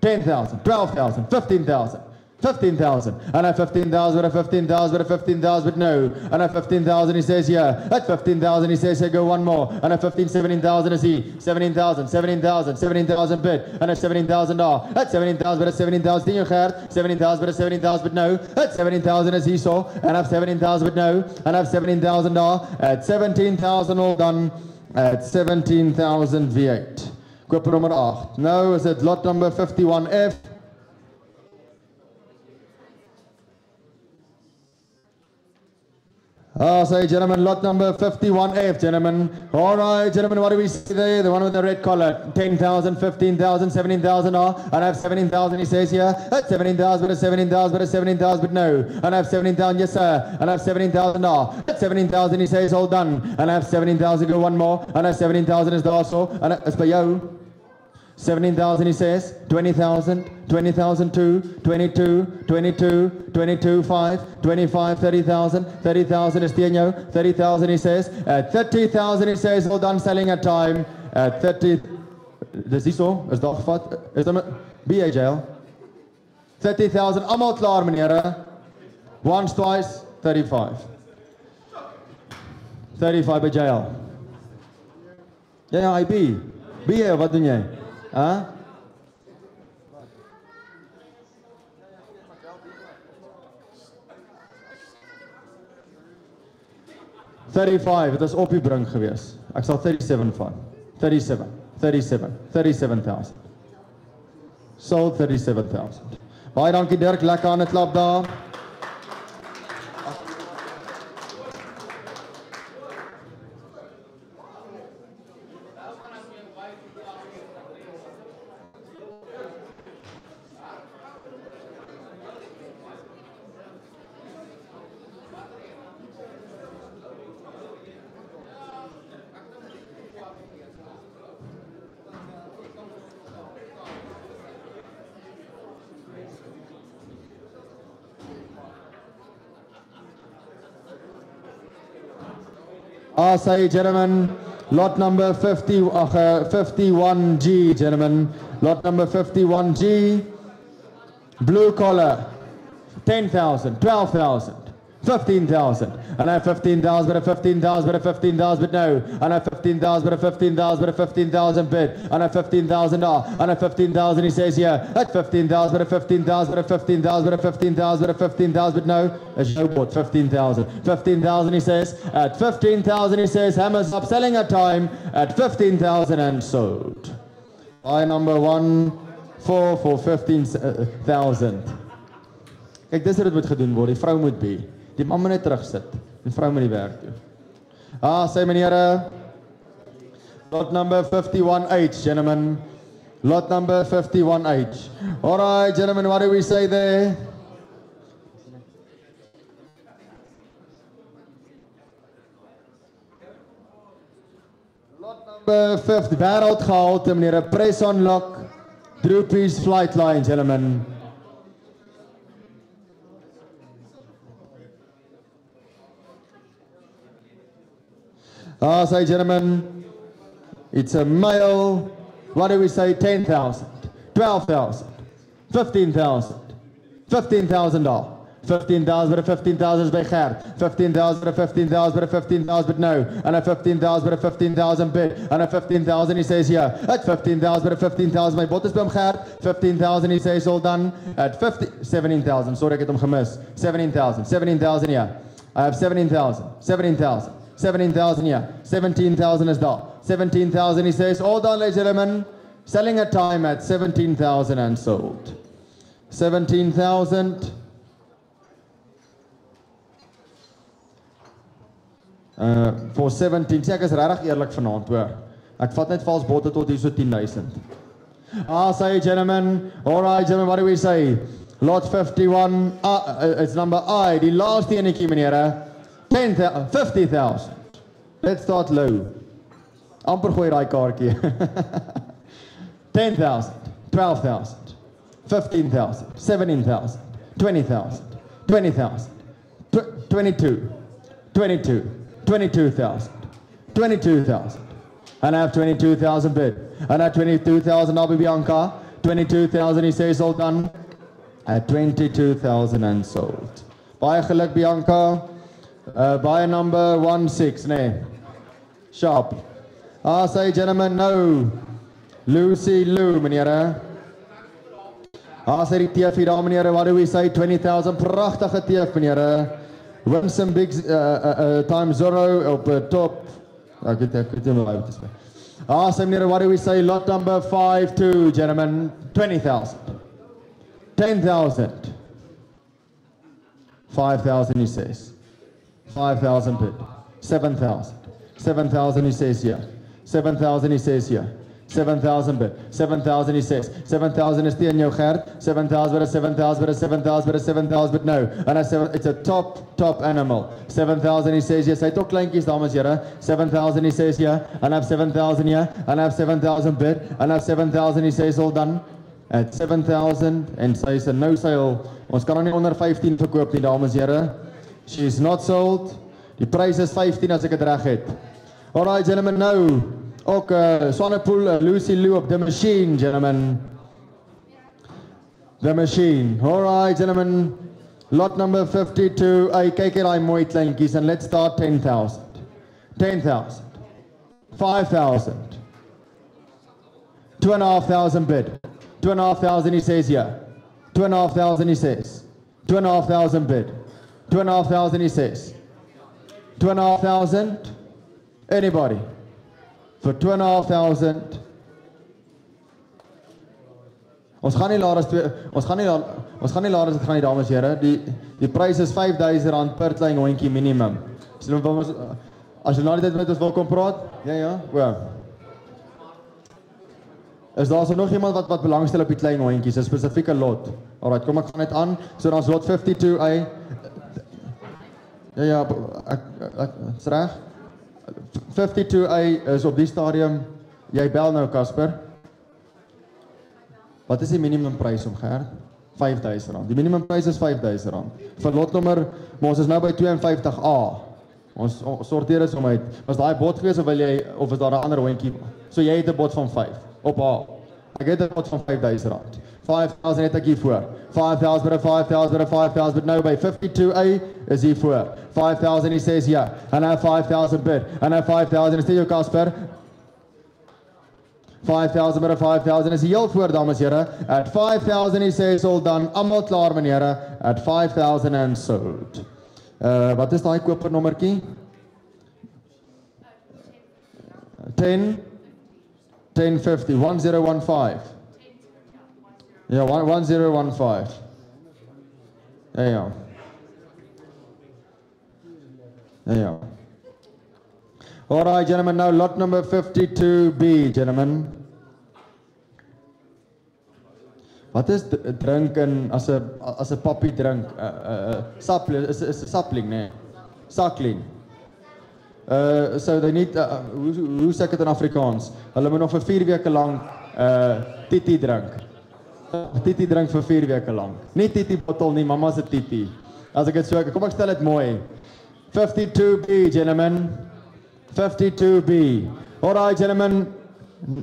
10,000, 12,000, 15,000. 15,000, and at 15,000, but at 15,000, but at 15,000, but no, and at 15,000 he says yeah, at 15,000 he says, go one more, and at 17,000 is he, 17,000, 17,000, 17,000 bid, and at 17,000 at 17,000, but at 17,000 in your heart, 17,000, but at 17,000, but no, at 17,000 is he saw, and at 17,000, but no, and at 17,000 at 17,000 all done, at 17,000 V8. Koper nummer 8. Nou is it lot number 51F. Say, gentlemen, lot number 51F, gentlemen. All right, gentlemen, what do we see there? The one with the red collar. 10,000, 15,000, 17,000. And I have 17,000, he says here. At 17,000, but at 17,000, but at 17,000, but no. And I have 17,000, yes, sir. And I have 17,000. At 17,000, he says, all done. And I have 17,000, go one more. And I have 17,000 is the also. And it's by you. 17,000 he says, 20,000, 20,000 2, 22, 22, 22, 5, 25, 30,000, 30,000 is Tienyo, 30,000 he says, at 30,000 he says, all done selling at time, at 30, dis hierso, is daar gevat, is daar BA jail, 30,000, allemaal klaar meneer, once, twice, 35, 35 by jail, ja, IB, BA, wat doen jy? Huh? $35, dit is op die bring gewees. Ek sal 37 van. 37,000. Sold 37,000. Baie dankie Dirk, lekker aan 'n klap daar. Say, gentlemen, lot number 51G, gentlemen. Lot number 51G, blue collar, 10,000, 12,000, 15,000. And I have 15,000, but a 15,000, but a 15,000, but no. And I have 15,000, but a 15,000, but a 15,000 bid. And I have 15,000, and I have 15,000, he says here. At 15,000, but a 15,000, but a 15,000, but a 15,000, but a 15,000, but no. As you bought 15,000. 15,000, he says. At 15,000, he says, hammers up, selling at time. At 15,000 and sold. Buy number 1, 4 for 15,000. Kijk, dis wat het moet gedoen word. Die vrou moet be. Die man moet net terugsit. Die vrou moet die werk doen. Sê meneere. Lot number 51H, gentlemen. Lot number 51H. All right, gentlemen, what do we say there? Lot number 50. Wêreld gehalte, meneere. Press on lock. Droopies flight line, gentlemen. Say, gentlemen, it's a male, what do we say, 10,000, 12,000, 15,000, $15,000, 15,000, but a 15,000 is by Gert, 15,000, but a 15,000, but a 15,000, but no, and a 15,000, but a 15,000 bid, and a 15,000 he says here, at 15,000, but a 15,000, my bot is by hom Gert, 15,000 he says all done, at 17,000, sorry ek het hom gemis, 17,000 here, I have 17,000, 17,000, yeah. 17,000 is that. 17,000, he says, all done, ladies and gentlemen. Selling at time at 17,000 and sold. 17,000. For 17. Sê ek is regtig eerlik vanaand, hoor. Ek vat net vals botte tot hier so 10,000. Say, gentlemen. All right, gentlemen, what do we say? Lot 51, it's number I. Die laaste enetjie, meneere. 50,000. Let's start low. Amper gooi daai kaartjie. 10,000, 12,000, 15,000, 17,000, 20,000, 20,000, 22, 22, 22,000, 22,000. And I have 22,000 bid. And I have 22,000 I'll be Bianca. 22,000 he says all done. At 22,000 and sold. Baie geluk Bianca. Buy number 16, nee. Sharp. Say gentlemen, no. Lucy Lou, meneer. Say die teef hier daar, meneer. What do we say? 20,000. Prachtige teef, meneer. Win some big time Zorro op top. Ek weet nie wat dit is. Say meneer, what do we say? Lot number 52, gentlemen. 20,000. 10,000. 5,000 he says. 5,000 bid. 7,000. 7,000 he says here. 7,000 he says here. 7,000 bid. 7,000 he says. 7,000 is teen jou Gert. 7,000 bid, 7,000 bid, 7,000 bid, 7,000 bid. No. And it's a top animal. 7,000 he says yes. Hy het ook kleintjies dames here. 7,000 he says here. And I have 7,000 here. And I have 7,000 bid. And I have 7,000 he says all done. At 7,000 en sy is 'n no sale. Ons kan hom nie onder 15 verkoop nie dames here. She's not sold. Die prys is 15 as ek dit reg het. Alright gentlemen, nou ook Swanepoel, Lucy Lou op the machine gentlemen. The machine. Alright gentlemen. Lot number 52. Kyk hier daai mooi kleintjies and let's start 10,000. 10,000. 5,000. 2,500 bid. 2,500 he says here. 2,500 he says. 2,500 bid. 2,500 he says. 2,500. Anybody? For 2,500. Ons gaan nie laer as dit gaan die dames en here. Die prys is R5,000 per klein hondjie minimum. As jy na die tyd met ons wil kom praat? Ja. Is daar so nog iemand wat belangstel op die klein hondjies, 'n spesifieke lot? Alright, kom ek gaan net aan. So daar's lot 52A. Ja, is reg? 52A is op die stadium. Jy bel nou Casper. Wat is die minimumprys om Gert? R5,000. Die minimumprys is R5,000. Vir lotnommer, maar ons is nou by 52A. Ons sorteer dit om uit. Was daai bot gewees of is daar 'n ander hondjie? So jy het 'n bot van 5 op A. Ek het 'n bot van R5,000. 5,000 het ek hier voor. 5,000 by 5,000 by 5,000 but no by 52A is hier voor. 5,000 he says yeah. And I 5,000 bid. And I 5,000 is dit jou Casper? 5,000 by 5,000 is heel voor dames en here. At 5,000 he says all done. Almal klaar meneere. At 5,000 and sold. Wat is daai kopernommertjie? 1050 1015. Ja, 1015. Ja. Alright gentlemen, now lot number 52B gentlemen. Wat is drinken as 'n papi drink? Sapling is 'n sapling, nee. Sakling. So they need hoe sê ek dit in Afrikaans? Hulle moet nog vir 4 weke lank titi drink. Titi drink vir 4 weke lank. Nie titi bottel nie, mamma se titi. As ek dit so, kom ek stel dit mooi. 52B gentlemen. 52B. Alright gentlemen,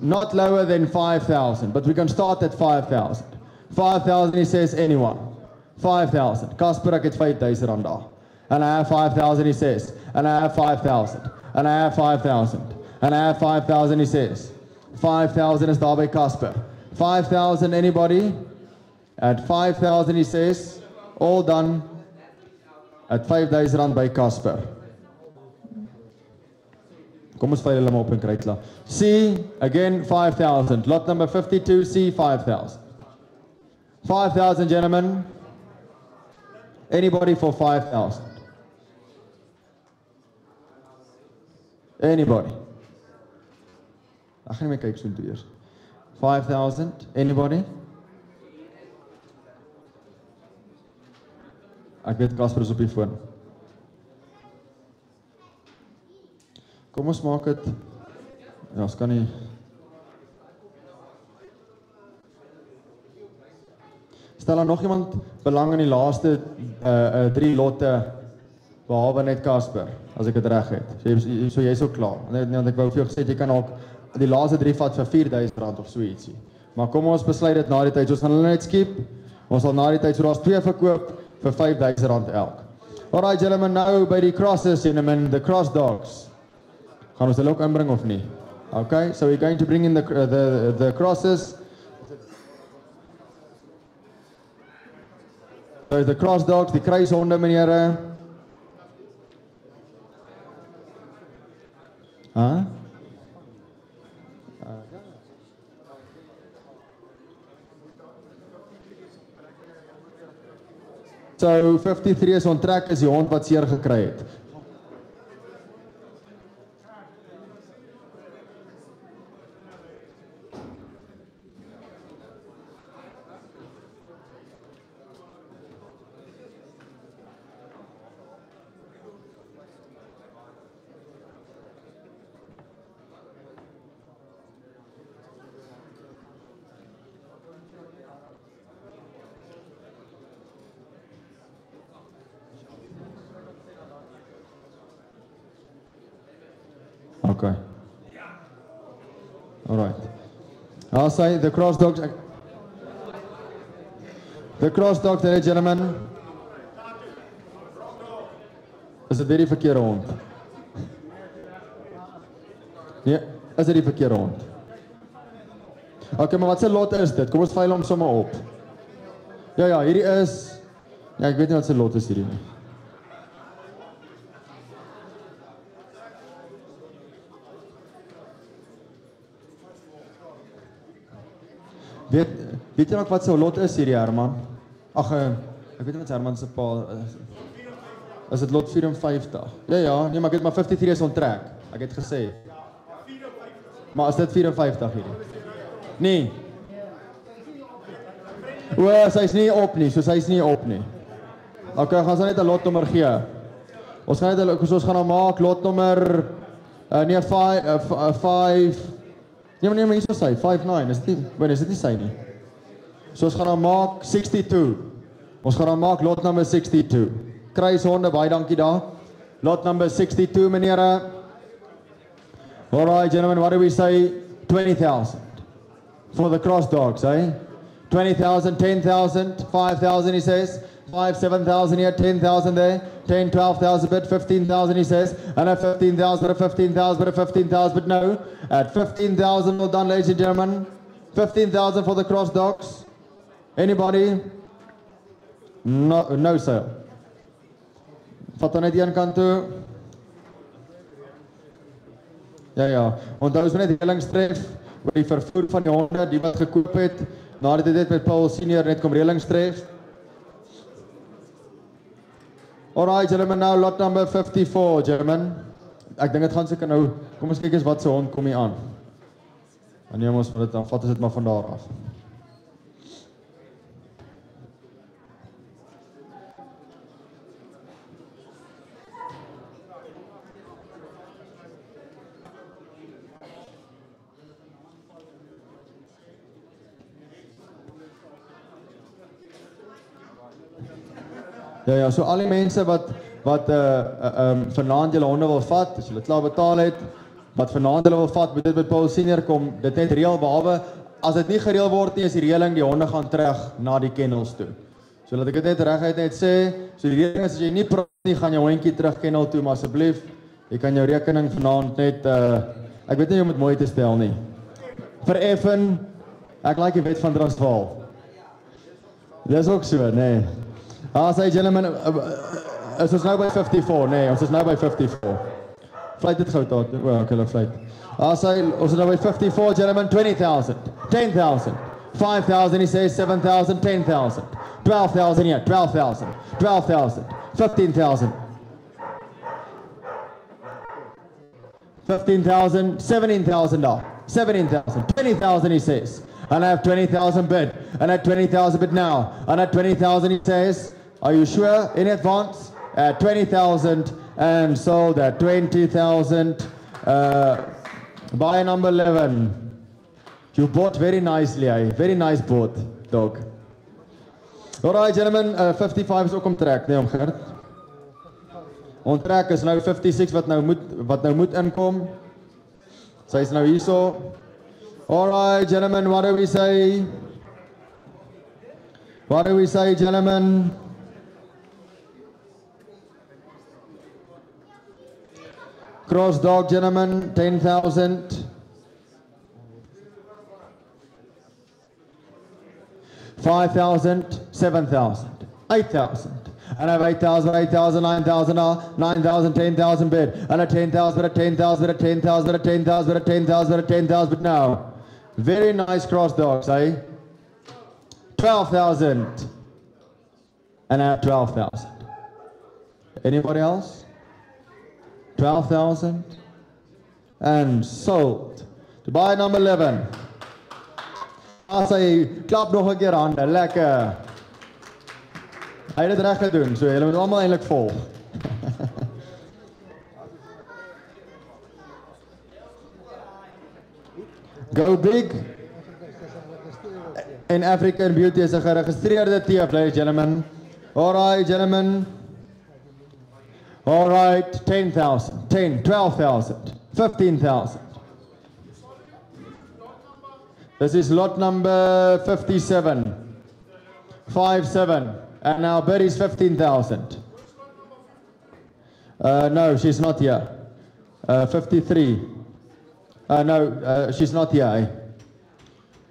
not lower than 5,000, but we can start at 5,000. 5,000 he says anyone. 5,000. Casper ek het R5,000 daar. And I have 5,000 he says. And I have 5,000. And I have 5,000. And I have 5,000 he says. 5,000 is daar by Casper. 5,000 anybody? At 5,000 he says. All done. At R5,000 by Casper. Kom ons veil hulle maar op en kry klaar. C, again 5,000. Lot number 52C, 5,000. 5,000 gentlemen. Anybody for 5,000? Anybody? Ek gaan nie meer kyk so toe eers. 5,000. Anybody? Ek weet Casper is op die foon. Kom ons maak dit. Ja, ons kan nie. Stel dan nog iemand belang in die laaste 3 lotte behalwe net Casper, as ek dit reg het. So jy's ook klaar. Want ek wou vir jou gesê jy kan ook die laaste 3 vat vir R4,000 of so ietsie. Maar kom ons besluit dit na die tyd, ons gaan hulle net skiep, ons sal na die tyd, so daar's 2 verkoop vir R5,000 elk. Alright gentlemen, nou by die crosses, gentlemen, the cross dogs. Gaan ons hulle ook inbring of nie? Okay, so we're going to bring in the crosses. So the cross dogs, die kruishonde, meneere. Huh? So 53 is onttrek, is die hond wat seer gekry het. Okay. All right. I'll say the cross dogs. The cross dogs, there, gentlemen. Is dit die verkeerde hond? Nee, is dit die verkeerde hond? Okay, maar wat se lot is dit? Kom ons veil hom sommer op. Ja, hierdie is. Ja, ek weet nie wat se lot is hierdie nie. Weet jy nog wat sy lot is hierdie Herman? Ag, ek weet nie wat Herman se pa is dit lot 54? Ja, nee, maar ek het maar 53 is onttrek. Ek het gesê. Maar is dit 54 hierdie? Nee. Sy's nie op nie, so sy's nie op nie. Okay, gaan ons net 'n lotnommer gee. Ons gaan nou maak lotnommer 5 Nee, maar hier is sy, 59, is dit nie sy nie. So ons gaan nou maak 62. Ons gaan nou maak lot number 62. Kruishonde, baie dankie daar. Lot number 62, meneere. Alright, gentlemen, what do we say? 20,000 for the cross dogs, eh? 20,000, 10,000, 5,000, he says. 5, 7,000 here, 10,000 there, 10, 12,000 bit, 15,000 he says, and at 15,000, but a 15,000, but a 15,000, but no, at 15,000, well done ladies and gentlemen, 15,000 for the cross dogs. Anybody? No sir. Vat dan net die een kant toe. Ja, onthou ons net relingstref oor die vervoer van die honde, die wat gekoop het, nadat dit met Paul Senior net kom relingstref. Alright, gentlemen, now lot number 54, gentlemen. Ek dink dit gaan seker nou, kom ons kyk eens wat se hond kom hier aan. En neem ons dit dan, vat ons dit maar van daar af. Ja, so al die mense wat vanaand julle honde wil vat, as julle klaar betaal het, wat vanaand hulle wil vat, moet dit met Paul Senior kom, dit net reël, behalwe, as dit nie gereël word nie, is die reëling, die honde gaan terug na die kennels toe. So laat ek dit net reguit net sê, so die reëling is, as jy nie praat nie, gaan jou hondjie terug kennel toe, maar asseblief, jy kan jou rekening vanaand net, ek weet nie hoe om het mooi te stel nie. Vereffen, ek like die wet van Transvaal. Dis ook so, nee. Say gentlemen, ons is nou by 54, nee, ons is nou by 54. Vlieg dit gauw tot, okay, vlieg. Say, ons is nou by 54, gentlemen, 20,000, 10,000, 5,000, he says, 7,000, 10,000, 12,000 here, 12,000, 12,000, 15,000, 15,000, 17,000 dollars, 17,000, 20,000 he says, and I have 20,000 bid, and at 20,000 bid now, and at 20,000 he says, are you sure in advance? At 20,000 and sold at 20,000. Buy number 11. You bought very nicely, very nice boat, dog. Alright, gentlemen, 55 is ook omtrek, nee, omgekeerd. Omtrek is nou 56 wat nou moet inkom. Sy is nou hierso. All right, gentlemen, what do we say? What do we say, gentlemen? Cross dog, gentlemen, 10,000. 5,000, 7,000, 8,000. And I have 8,000, 8,000, 9,000, 9,000, 10,000 bid. And a 10,000, a 10,000, a 10,000, a 10,000, a 10,000, a 10,000 bid now. Very nice cross dogs, eh? 12,000. And I have 12,000. Anybody else? 12,000. And sold. To buy number 11. As hy klap nog 'n keer hande, lekker. Hy het dit reg gedoen, so julle moet almal eintlik volg. Go big. In African Beauty is 'n geregistreerde teef, ladies and gentlemen. All right, gentlemen. All right, 10,000, 10, 12,000, 15,000. This is lot number 57. 57. And our bid is 15,000. No, she's not here. 53. No, she's not here. Eh?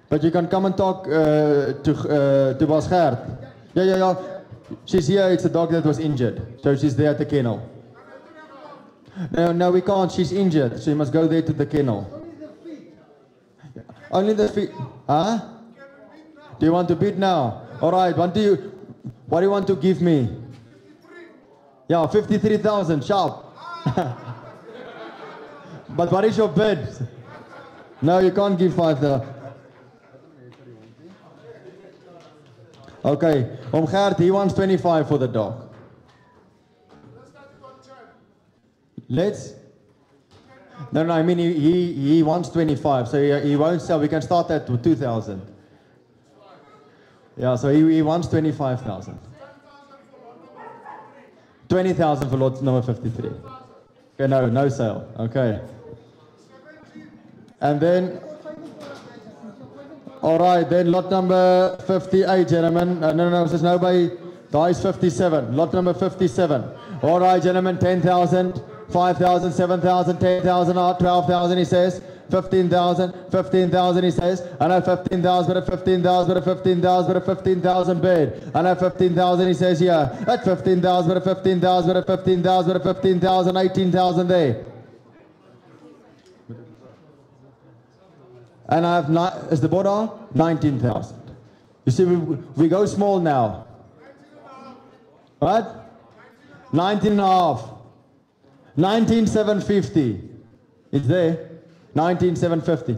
But you can come and talk to Bas Gert. Yeah. She's here. It's a dog that was injured. So she's there at the kennel. No, we can't. She's injured. So you must go there to the kennel. Only the feet. Huh? Do you want to bid now? All right. What do you want to give me? Yeah, 53,000. Sharp. But what is your bid? No, you can't give 5,000. Okay. Gert, he wants 25 for the dog. Let's. No, I mean he wants 25, so he won't sell. We can start at 2,000. Yeah, so he wants 25,000. 20,000 for lot number 53. Okay, no sale. Okay. And then, all right, then lot number 58, gentlemen. No, there's nobody. Dice 57. Lot number 57. All right, gentlemen, 10,000. 5,000, 7,000, 10,000, 12,000, he says. 15,000, 15,000, he says. And I 15,000, but a 15,000, but a 15,000, but a 15,000 bid. And I 15,000, he says here. At 15,000, but a 15,000, but a 15,000, but a 15,000, 18,000 there. And I have, is the board on? 19,000. You see, we go small now. What? 19 and a half. 19,750. It's there. 19,750.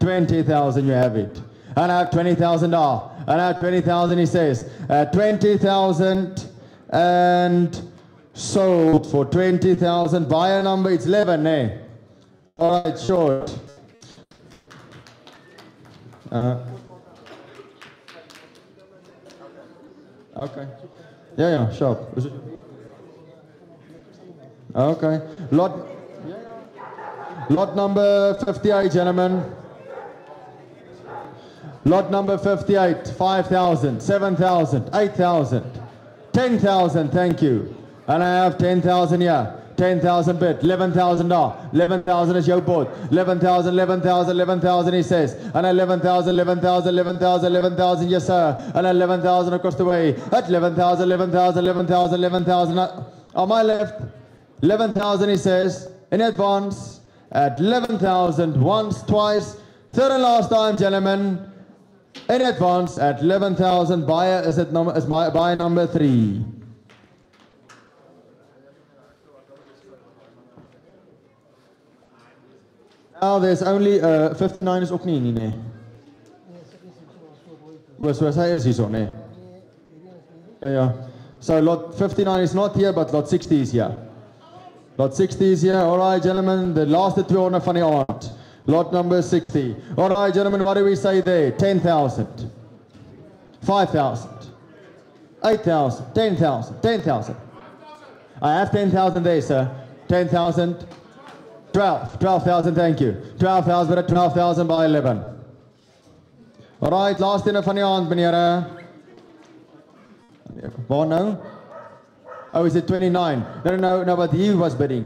20,000, you have it. And I have 20,000 now. And I have 20,000, he says. 20,000 and sold for 20,000. Buyer number, it's 11, eh? All right, short. Okay. Yeah, sharp. Okay. Lot number 58, gentlemen. Lot number 58, 5,000, 7,000, 8,000, 10,000, thank you. And I have 10,000 here. 10,000 bid, 11,000 now. 11,000 is your board. 11,000, 11,000, 11,000 he says. And 11,000, 11,000, 11,000, 11,000, yes sir. And 11,000 across the way. At 11,000, 11,000, 11,000, 11,000. On my left, 11,000 he says. In advance. At 11,000, once, twice. Third and last time, gentlemen. In advance at 11,000. Buyer is at buyer number 3. Now there's only 59 is ook nie nee. Was hy is hier so nee. Yeah. So lot 59 is not here, but lot 60 is here. Lot 60 is here. All right, gentlemen, the last two owner van die aand. Lot number 60. All right, gentlemen, what do we say there? 10,000. 5,000. 8,000. 10,000. 10,000. I have 10,000 there, sir. 10,000. 12,000, thank you. 12,000, but 12,000 by 11. Alright, last ene van die hand, meneer. Waar nou? Oh, is it 29? No, but he was bidding.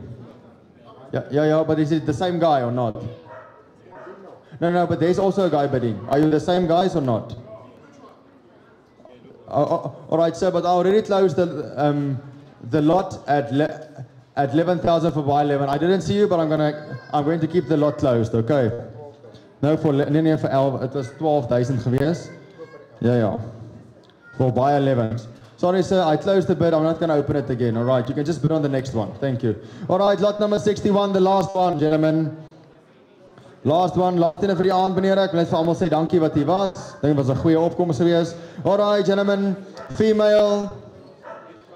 Yeah, but is it the same guy or not? No, but there's also a guy bidding. Are you the same guys or not? Alright, sir, but I already closed the lot at 11,000 for buy 11. I didn't see you, but I'm going to keep the lot closed, okay? No, for 11, it was 12,000 gewees. Yeah. For buy 11. Sorry, sir, I closed the bid. I'm not going to open it again. All right, you can just bid on the next one. Thank you. All right, lot number 61, the last one, gentlemen. Last one, last ene vir die aand, meneer. Ek wil net vir almal sê dankie wat hier was. Dink dit was 'n goeie opkoms gewees. All right, gentlemen. Female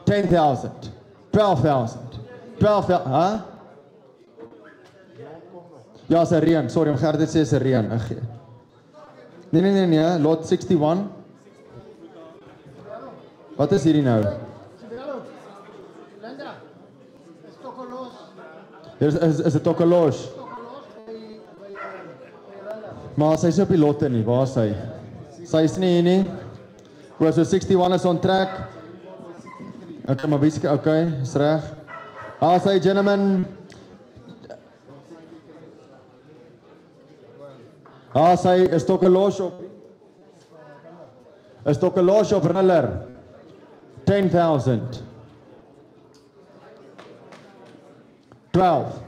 10,000. 12,000. 12,000. Huh? Ja, is 'n reën. Sorry, om Gert dit sê is 'n reën. Nee, lot 61. Wat is hierdie nou? Is 'n tokkelos. Maar sy is op die lotte nie, waar is sy? Sy is nie hier nie. Oor so 61 is on track. Okay, maar wieske, okay, is reg. Sy gentlemen. Sy is tokkelos op. Is tokkelos op Riller. 10,000. 12,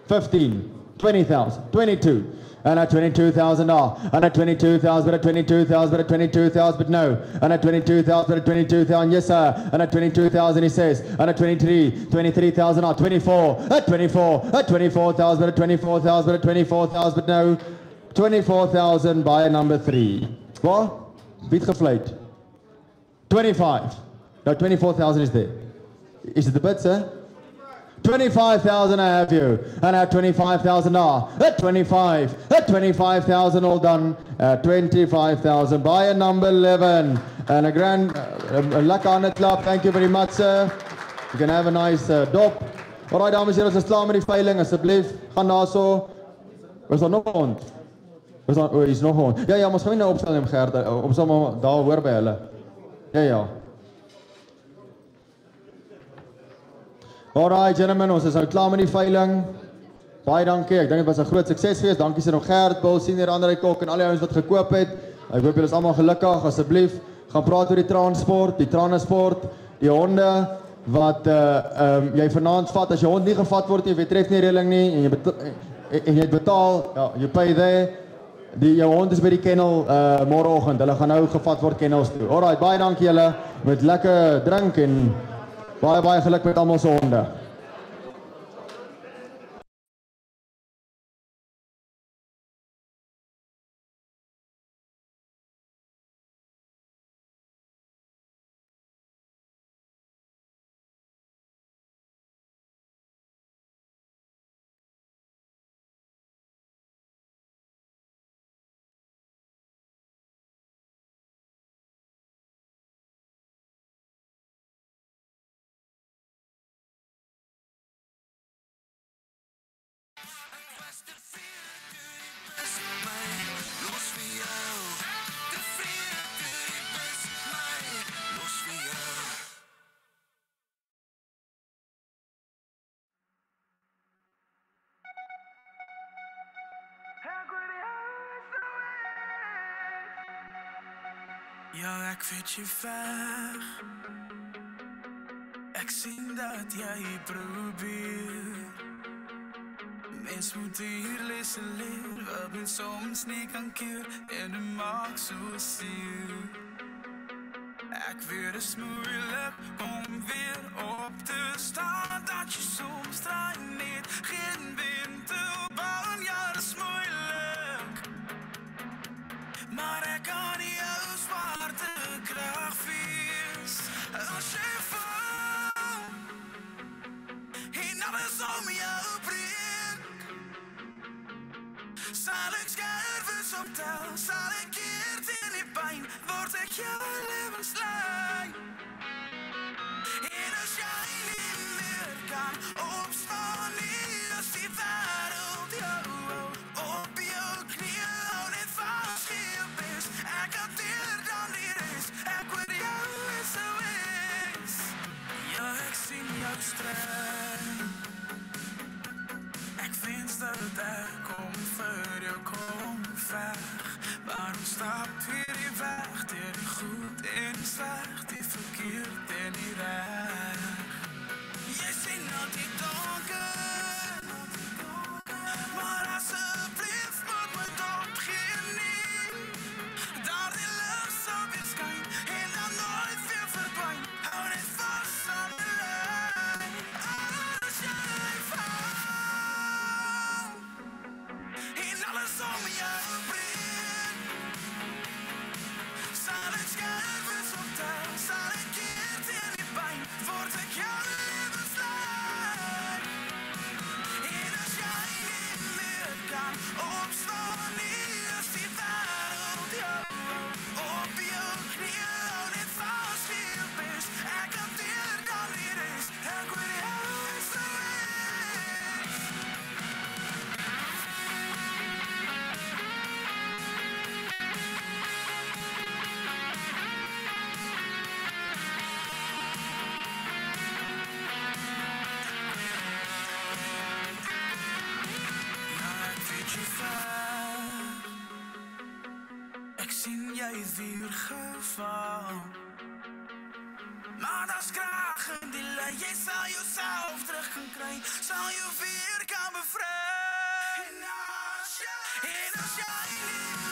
15, 20,000, 22. And at 22,000 and at 22,000, but at 22,000, but at 22,000, but no, and at 22,000, but at 22,000, yes sir, and at 22,000 he says, and at 23,000 are 24, at 24,000, but at 24,000, but at 24,000, but no, 24,000 by number 3. What? Beat gefluit. 25. No, 24,000 is there. Is it the bid, sir? 25,000 I have you, and at 25,000 at 25,000 all done, at 25,000 by a number 11, and a grand luck on it club. Thank you very much, sir. You can have a nice dop. Alright, dames en heren, ons is klaar met die veiling, asseblief, gaan daar so. Is daar nog 'n hond? Is nog 'n hond? Ja, ons gaan nie nou opstel neem, Gert, opstel maar daar hoor by hulle. Ja. Alright, gentlemen, ons is nou klaar met die veiling. Baie dankie, ek dink dit was 'n groot sukses geweest. Dankie sê nog Gert, Bill, Senior, André Kok en al die ouens wat gekoop het. Ek hoop julle is almal gelukkig. Asseblief, gaan praat oor die transport, die honde wat jy vanaand vat. As jou hond nie gevat word nie, jy tref nie reëling nie en jy betaal, ja, you pay there. Jou hond is by die kennel môreoggend. Hulle gaan nou gevat word kennels toe. Alright, baie dankie julle met lekker drink en baie geluk met almal se honde. Ja, ek weet jy weg. Ek sien dat jy probeer. Mens moet hier lees en leer, wat men soms nie kan keer, en dit maak so seer. Ek weet is moeilik om weer op te staan, dat jy soms draai net, geen wind te baan, ja, dis moeilik. Maar ek kan nie jou zwarte krag wees, as jy val, en alles om jou breek. Sal ek skerwes optel, sal ek keer teen die pijn, word ek jou levenslijn. En as jy nie meer kan opstaan nie, as die wêreld streng. Ek wens dat ek kom vir jou kom veg. Maar ons stap weer die weg, deur die goed en die sleg, die verkeerd en die reg. Jy sien nou die donker, maar asseblief moet my opgee nie. Daar die lig sal weer skyn en dan nooit weer verdwyn. Hou net vas aan die lyn. As jy val en alles om jou breek, sal ek skerpes optel, sal ek keer teen die pyn, word ek jou lewenslijn. En as jy nie meer kan opstaan nie, as die wêreld jou op jou knieë hou, net vas wie jy is, ek hanteer dan die res, ek wil jou is so wees. Ek weet jy ver, ek sien jy weer geval, maar daar's krag in die lyn, jy sal jouself terug kan kry, sal jou weer kan bevry. En as jy nie